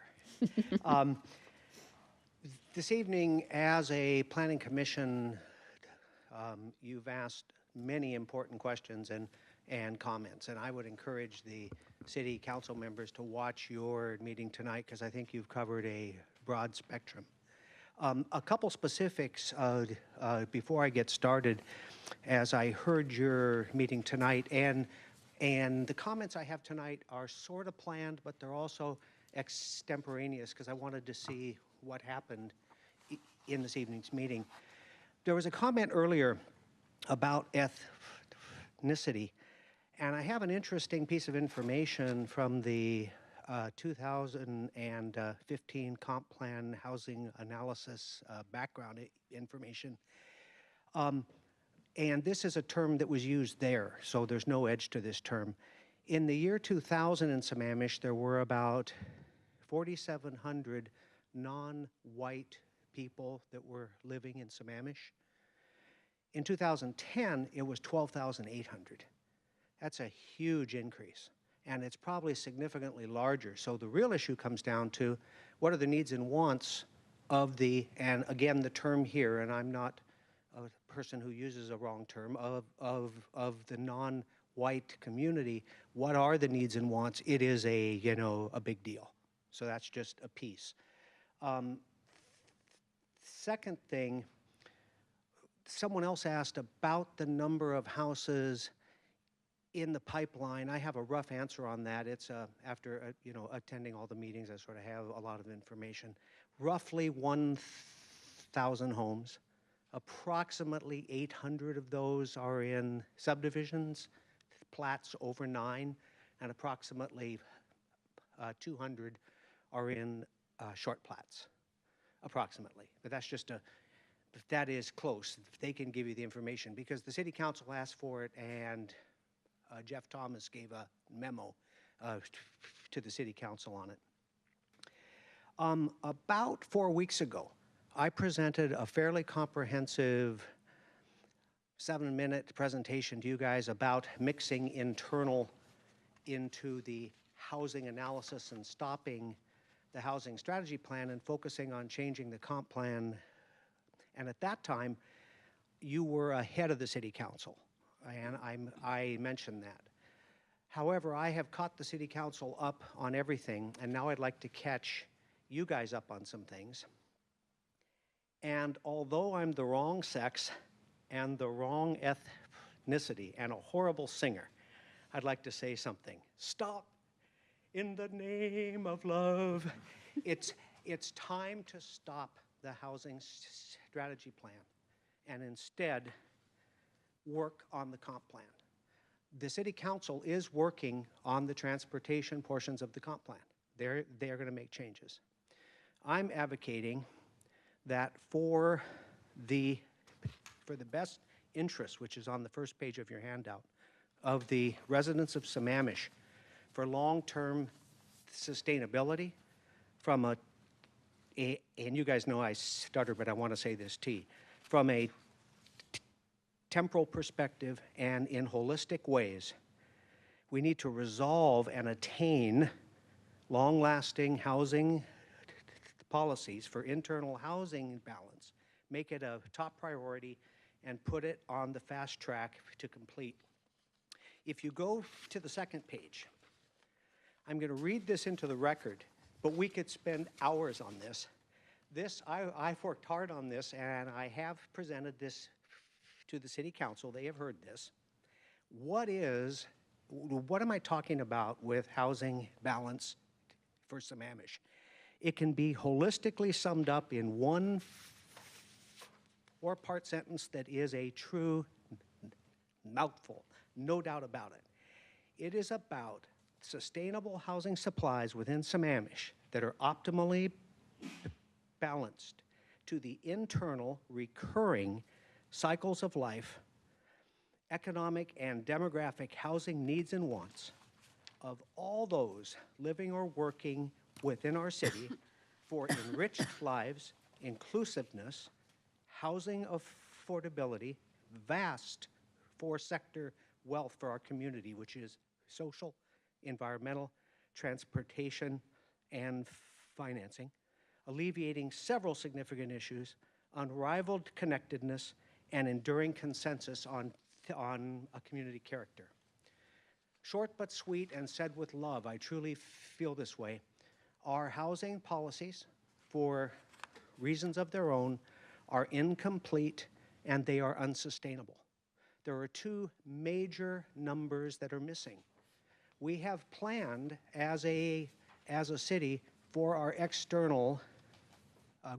This evening, as a planning commission, you've asked many important questions and comments, and I would encourage the city council members to watch your meeting tonight because I think you've covered a broad spectrum. A couple specifics before I get started. As I heard your meeting tonight, and the comments I have tonight are sort of planned, but they're also extemporaneous because I wanted to see what happened in this evening's meeting. There was a comment earlier about ethnicity, and I have an interesting piece of information from the 2015 comp plan housing analysis background information. And this is a term that was used there, so there's no edge to this term. In the year 2000 in Sammamish, there were about 4,700 non-white people that were living in Sammamish. In 2010, it was 12,800. That's a huge increase, and it's probably significantly larger. So the real issue comes down to what are the needs and wants of and again, the term here, and I'm not a person who uses a wrong term, of the non-white community. What are the needs and wants? It is a big deal. So that's just a piece. Second thing, someone else asked about the number of houses in the pipeline. I have a rough answer on that. It's after attending all the meetings, I sort of have a lot of information. Roughly 1,000 homes. Approximately 800 of those are in subdivisions, plats over 9, and approximately 200 are in short plats, approximately. But that's just that is close. They can give you the information because the city council asked for it, and Jeff Thomas gave a memo to the city council on it. About 4 weeks ago, I presented a fairly comprehensive 7-minute presentation to you guys about mixing internal into the housing analysis and stopping the housing strategy plan and focusing on changing the comp plan. And at that time, you were ahead of the city council, and I mentioned that. However, I have caught the city council up on everything, and now I'd like to catch you guys up on some things. And although I'm the wrong sex and the wrong ethnicity and a horrible singer, I'd like to say something. Stop in the name of love. It's time to stop the housing strategy plan and instead work on the comp plan. The city council is working on the transportation portions of the comp plan. They're going to make changes. I'm advocating that for the best interest, which is on the first page of your handout, of the residents of Sammamish, for long-term sustainability, from and you guys know I stutter, but I want to say this T, from a temporal perspective and in holistic ways, we need to resolve and attain long-lasting housing policies for internal housing balance, make it a top priority, and put it on the fast track to complete. If you go to the second page, I'm going to read this into the record, but we could spend hours on this. I've worked hard on this, and I have presented this to the city council. They have heard this. What am I talking about with housing balance for Sammamish? It can be holistically summed up in one 4-part sentence that is a true mouthful, no doubt about it. It is about sustainable housing supplies within Sammamish that are optimally balanced to the internal recurring cycles of life, economic and demographic housing needs and wants of all those living or working within our city for enriched lives, inclusiveness, housing affordability, vast four-sector wealth for our community, which is social, environmental, transportation, and financing, alleviating several significant issues, unrivaled connectedness, and enduring consensus on a community character. Short but sweet and said with love, I truly feel this way. Our housing policies, for reasons of their own, are incomplete and they are unsustainable. There are two major numbers that are missing. We have planned as a city for our external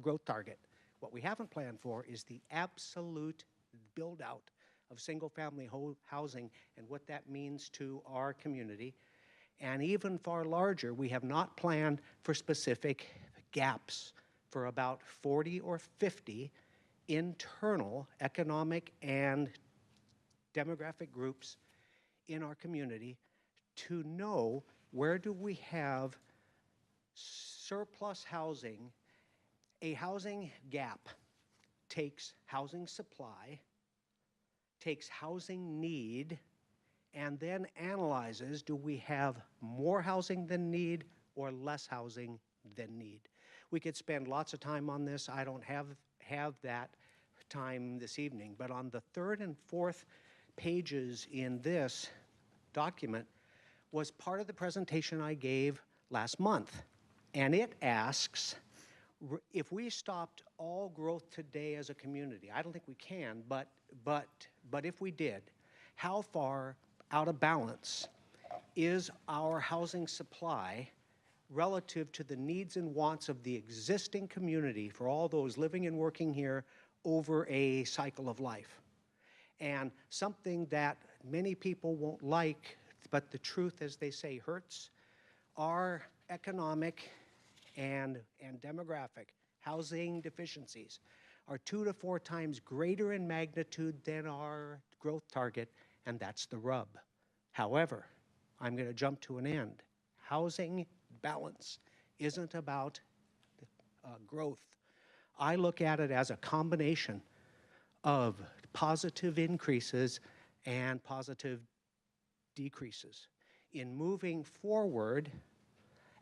growth target. What we haven't planned for is the absolute build out of single-family housing and what that means to our community. And even far larger, we have not planned for specific gaps for about 40 or 50 internal economic and demographic groups in our community to know where do we have surplus housing. A housing gap takes housing supply, takes housing need, and then analyzes, do we have more housing than need or less housing than need? We could spend lots of time on this. I don't have that time this evening, but on the third and fourth pages in this document was part of the presentation I gave last month. And it asks, if we stopped all growth today as a community, I don't think we can, but if we did, how far out of balance is our housing supply relative to the needs and wants of the existing community for all those living and working here over a cycle of life? And something that many people won't like, but the truth, as they say, hurts, our economic and demographic housing deficiencies are 2 to 4 times greater in magnitude than our growth target, and that's the rub. However, I'm going to jump to an end. Housing balance isn't about growth. I look at it as a combination of positive increases and positive decreases. In moving forward,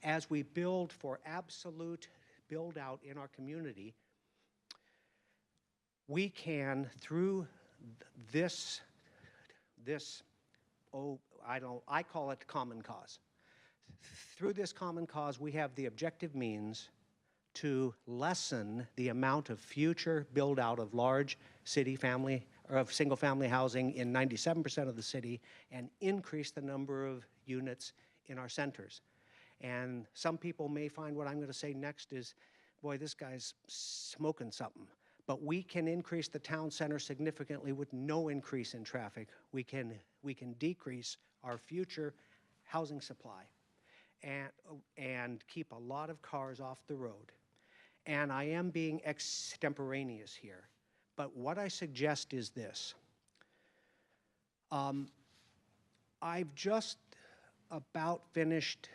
as we build for absolute build out in our community, we can, through this, I call it common cause. Through this common cause, we have the objective means to lessen the amount of future build out of large city family, or of single family housing in 97% of the city, and increase the number of units in our centers. And some people may find what I'm going to say next is, boy, this guy's smoking something. But we can increase the town center significantly with no increase in traffic. We can decrease our future housing supply and keep a lot of cars off the road. And I am being extemporaneous here. But what I suggest is this. I've just about finished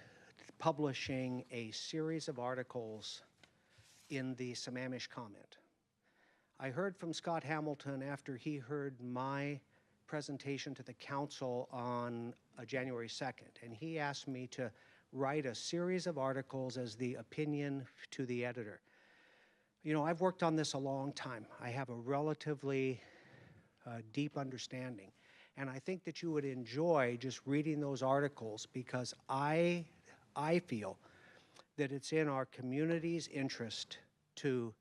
publishing a series of articles in the Sammamish Comment. I heard from Scott Hamilton after he heard my presentation to the council on January 2nd, and he asked me to write a series of articles as the opinion to the editor. You know, I've worked on this a long time. I have a relatively deep understanding, and I think that you would enjoy just reading those articles because I feel that it's in our community's interest to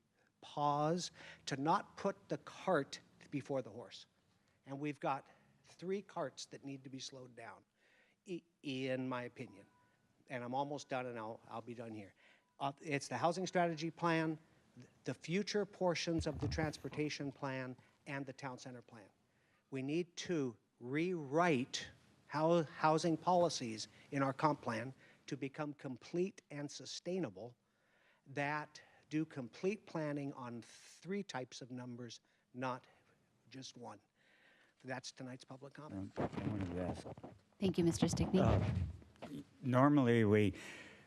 pause, to not put the cart before the horse. And we've got 3 carts that need to be slowed down, in my opinion. And I'm almost done, and I'll be done here. It's the housing strategy plan, the future portions of the transportation plan, and the town center plan. We need to rewrite housing policies in our comp plan to become complete and sustainable that do complete planning on 3 types of numbers, not just one. That's tonight's public comment. I wanted to ask. Thank you, Mr. Stickney. Normally,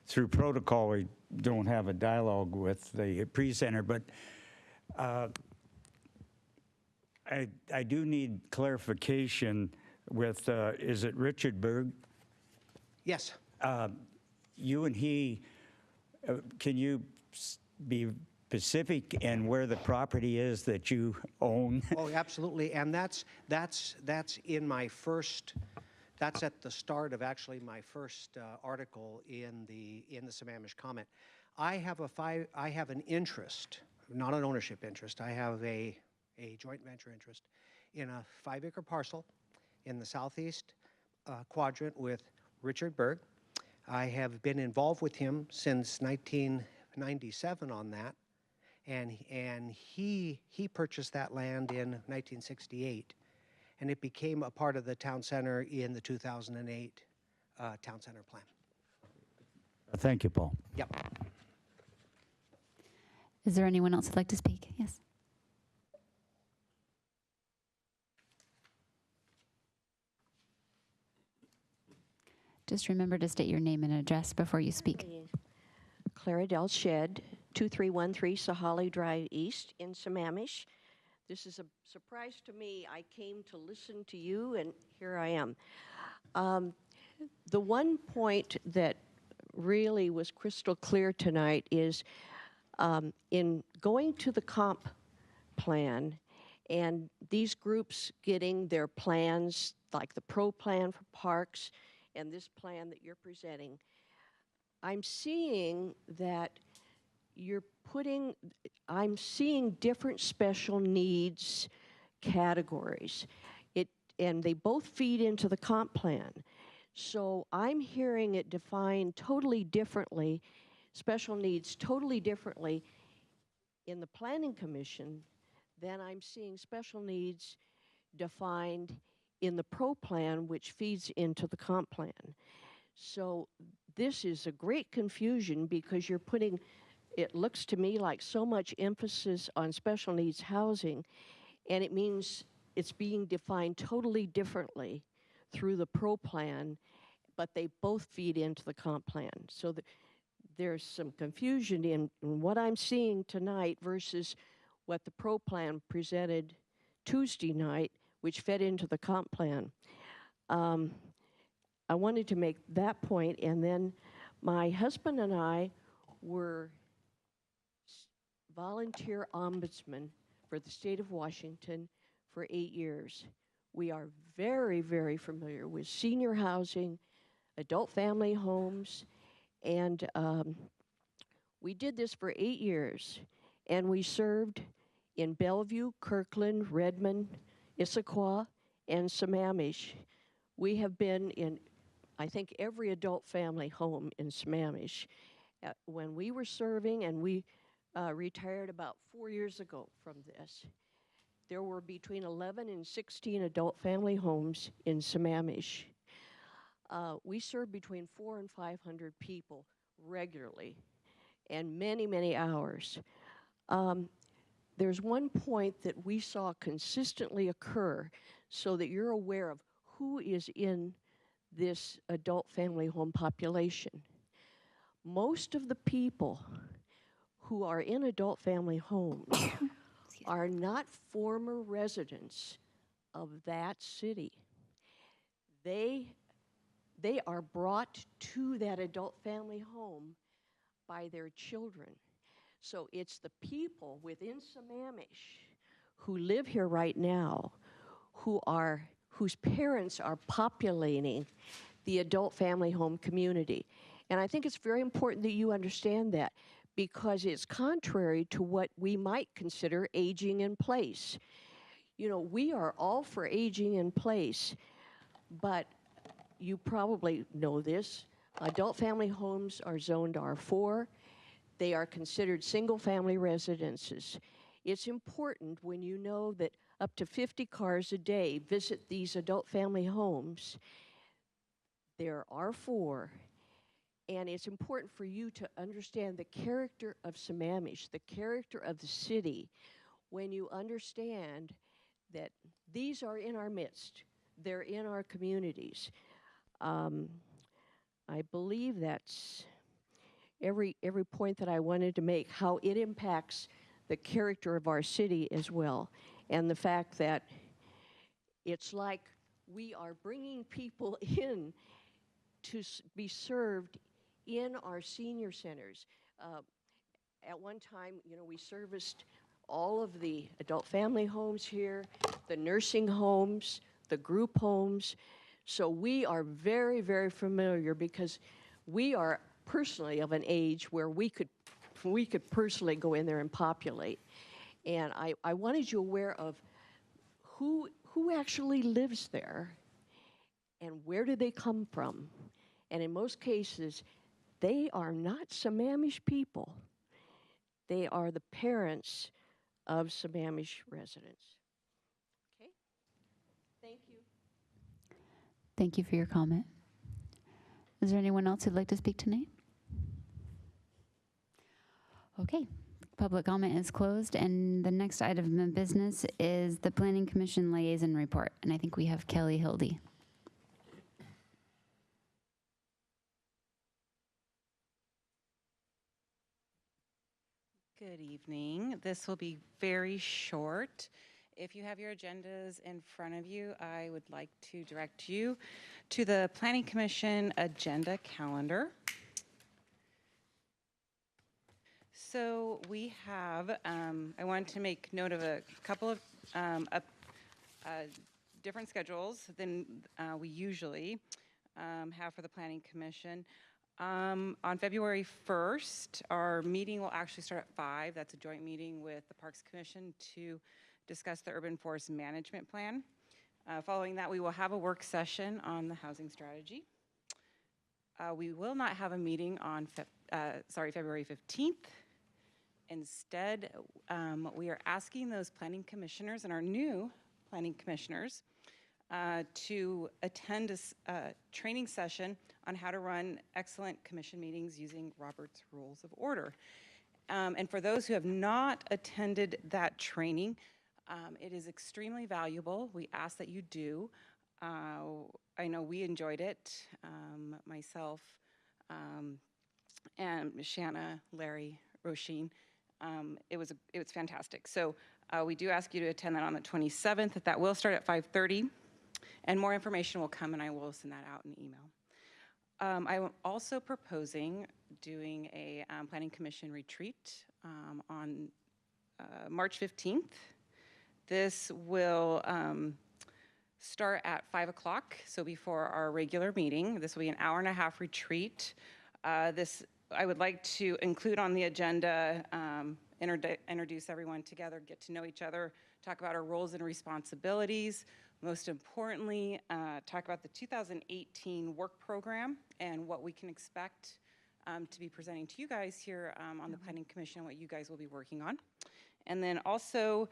through protocol, we don't have a dialogue with the presenter, but I do need clarification with, is it Richard Berg? Yes. You and he, can you be specific in where the property is that you own? Oh, absolutely. And that's in my first, that's at the start of actually my first article in the Sammamish comment. I have an interest, not an ownership interest. I have a joint venture interest in a 5-acre parcel in the southeast quadrant with Richard Berg. I have been involved with him since 1997 on that. And he purchased that land in 1968, and it became a part of the town center in the 2008 town center plan. Thank you, Paul. Yep. Is there anyone else who'd like to speak? Yes. Just remember to state your name and address before you speak. Clara Del Shed, 2313 Sahali Drive East in Sammamish. This is a surprise to me. I came to listen to you, and here I am. The one point that really was crystal clear tonight is in going to the comp plan and these groups getting their plans, like the pro plan for parks and this plan that you're presenting, I'm seeing that I'm seeing different special needs categories. And they both feed into the comp plan. So I'm hearing it defined totally differently, special needs totally differently in the Planning Commission than I'm seeing special needs defined in the pro plan, which feeds into the comp plan. So this is a great confusion because you're putting, it looks to me like so much emphasis on special needs housing, and it means it's being defined totally differently through the pro plan, but they both feed into the comp plan. So there's some confusion in what I'm seeing tonight versus what the pro plan presented Tuesday night, which fed into the comp plan. I wanted to make that point, and then my husband and I were volunteer ombudsman for the state of Washington for 8 years. We are very, very familiar with senior housing, adult family homes, and we did this for 8 years, and we served in Bellevue, Kirkland, Redmond, Issaquah, and Sammamish. We have been in, I think, every adult family home in Sammamish. When we were serving, and we retired about 4 years ago from this, there were between 11 and 16 adult family homes in Sammamish. We served between 400 and 500 people regularly, and many, many hours. There's one point that we saw consistently occur so that you're aware of who is in this adult family home population. Most of the people who are in adult family homes are not former residents of that city. They are brought to that adult family home by their children. So it's the people within Sammamish who live here right now whose parents are populating the adult family home community. And I think it's very important that you understand that, because it's contrary to what we might consider aging in place. You know, we are all for aging in place, but you probably know this. Adult family homes are zoned R4. They are considered single-family residences. It's important when you know that up to 50 cars a day visit these adult family homes. They're R4, And it's important for you to understand the character of Sammamish, the character of the city, when you understand that these are in our midst. They're in our communities. I believe that's every point that I wanted to make, how it impacts the character of our city as well. And the fact that it's like we are bringing people in to be served in our senior centers. At one time, you know, we serviced all of the adult family homes here, the nursing homes, the group homes. So we are very, very familiar because we are personally of an age where we could personally go in there and populate. And I wanted you aware of who actually lives there and where do they come from. And in most cases, they are not Sammamish people. They are the parents of Sammamish residents. Okay? Thank you. Thank you for your comment. Is there anyone else who'd like to speak tonight? Okay, public comment is closed, and the next item of business is the Planning Commission Liaison Report, and I think we have Kelly Hildy. Good evening. This will be very short. If you have your agendas in front of you, I would like to direct you to the Planning Commission agenda calendar. So we have, I wanted to make note of a couple of different schedules than we usually have for the Planning Commission. On February 1st, our meeting will actually start at 5. That's a joint meeting with the Parks Commission to discuss the Urban Forest Management Plan. Following that, we will have a work session on the housing strategy. We will not have a meeting on February 15th. Instead, we are asking those planning commissioners and our new planning commissioners to attend a training session on how to run excellent commission meetings using Robert's Rules of Order. And for those who have not attended that training, it is extremely valuable. We ask that you do. I know we enjoyed it, myself, and Shanna, Larry, Roisin. It was fantastic. So we do ask you to attend that on the 27th. That will start at 5:30. And more information will come, and I will send that out in email. I'm also proposing doing a Planning Commission retreat on March 15th. This will start at 5 o'clock, so before our regular meeting. This will be an hour-and-a-half retreat. I would like to include on the agenda, introduce everyone together, get to know each other, talk about our roles and responsibilities. Most importantly, talk about the 2018 work program and what we can expect to be presenting to you guys here on the Planning Commission, what you guys will be working on. And then also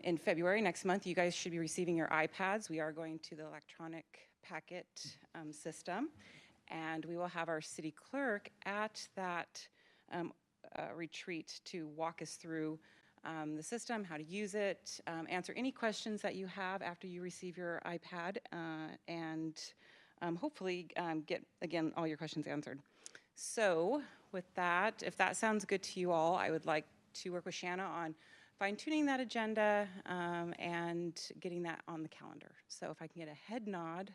in February, next month, you guys should be receiving your iPads. We are going to the electronic packet system, and we will have our city clerk at that retreat to walk us through the system, how to use it, answer any questions that you have after you receive your iPad, and hopefully get, again, all your questions answered. So with that, if that sounds good to you all, I would like to work with Shanna on fine-tuning that agenda and getting that on the calendar. So if I can get a head nod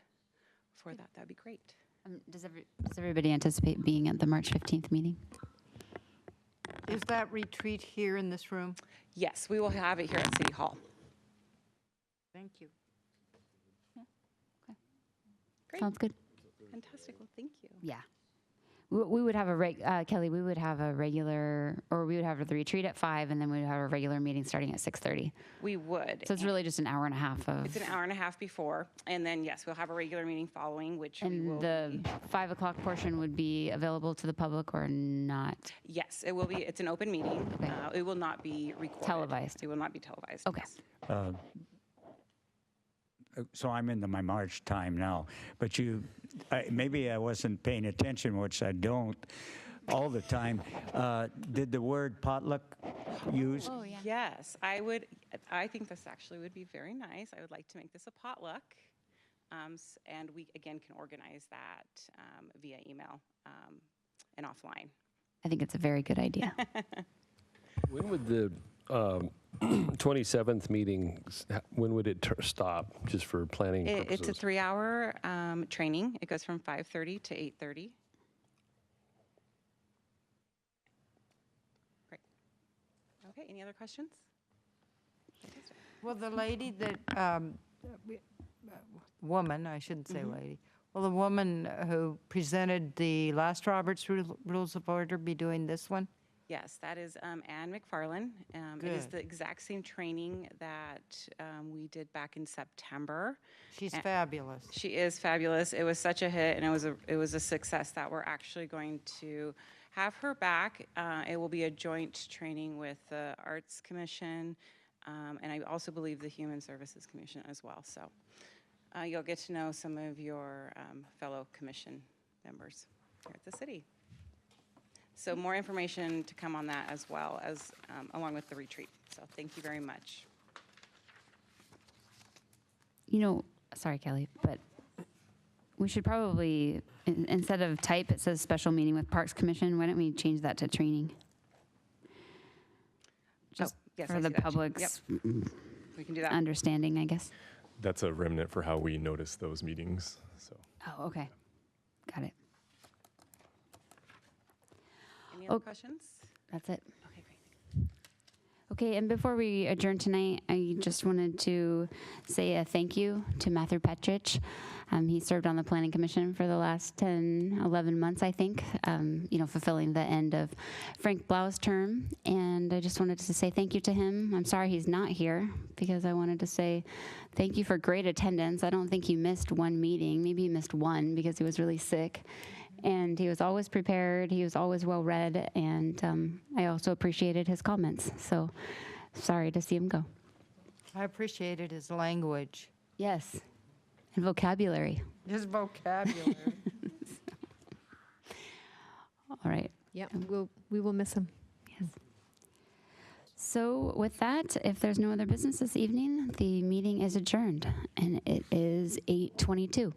for that, that'd be great. Does everybody anticipate being at the March 15th meeting? Is that retreat here in this room? Yes, we will have it here at City Hall. Thank you. Great. Sounds good. Fantastic. Well, thank you. Yeah. We would have Kelly, we would have a regular, or we would have the retreat at 5, and then we would have a regular meeting starting at 6:30. We would. So it's really just an hour and a half of. It's an hour and a half before, and then yes, we'll have a regular meeting following, which we will. And the 5 o'clock portion would be available to the public or not? Yes, it will be. It's an open meeting. Okay. It will not be recorded. Televised. It will not be televised. Okay. Yes. so I'm into my March time now. But maybe I wasn't paying attention, which I don't all the time. Did the word potluck use? Oh, yeah. Yes, I think this actually would be very nice. I would like to make this a potluck. And we, again, can organize that via email and offline. I think it's a very good idea. When would the 27th meeting, when would it stop, just for planning purposes? It's a 3-hour training. It goes from 5:30 to 8:30. Great. Okay, any other questions? Well, the lady that, woman, I shouldn't say lady, will the woman who presented the last Robert's Rules of Order be doing this one? Yes, that is Ann McFarland. It is Good. the exact same training that we did back in September. She's And- fabulous. She is fabulous. It was such a hit, and it was a success that we're actually going to have her back. It will be a joint training with the Arts Commission, and I also believe the Human Services Commission as well. So you'll get to know some of your fellow commission members here at the city. So more information to come on that as well as along with the retreat. So thank you very much. Sorry, Kelly, but we should probably, instead of type, it says special meeting with Parks Commission. Why don't we change that to training? Just yes, I for see the that. public's We can do that. understanding, I guess. That's a remnant for how we notice those meetings. So Oh, okay. Got it. Any other questions? That's it. Okay, great. Okay, and before we adjourn tonight, I just wanted to say a thank you to Matthew Petrich. He served on the Planning Commission for the last 10, 11 months, I think, fulfilling the end of Frank Blau's term. And I just wanted to say thank you to him. I'm sorry he's not here, because I wanted to say thank you for great attendance. I don't think he missed one meeting. Maybe he missed one because he was really sick. And he was always prepared. He was always well-read. And I also appreciated his comments. So sorry to see him go. I appreciated his language, Yes. And vocabulary. his vocabulary. All right. Yeah, we will miss him. Yes. So with that, if there's no other business this evening, the meeting is adjourned. And it is 8:22.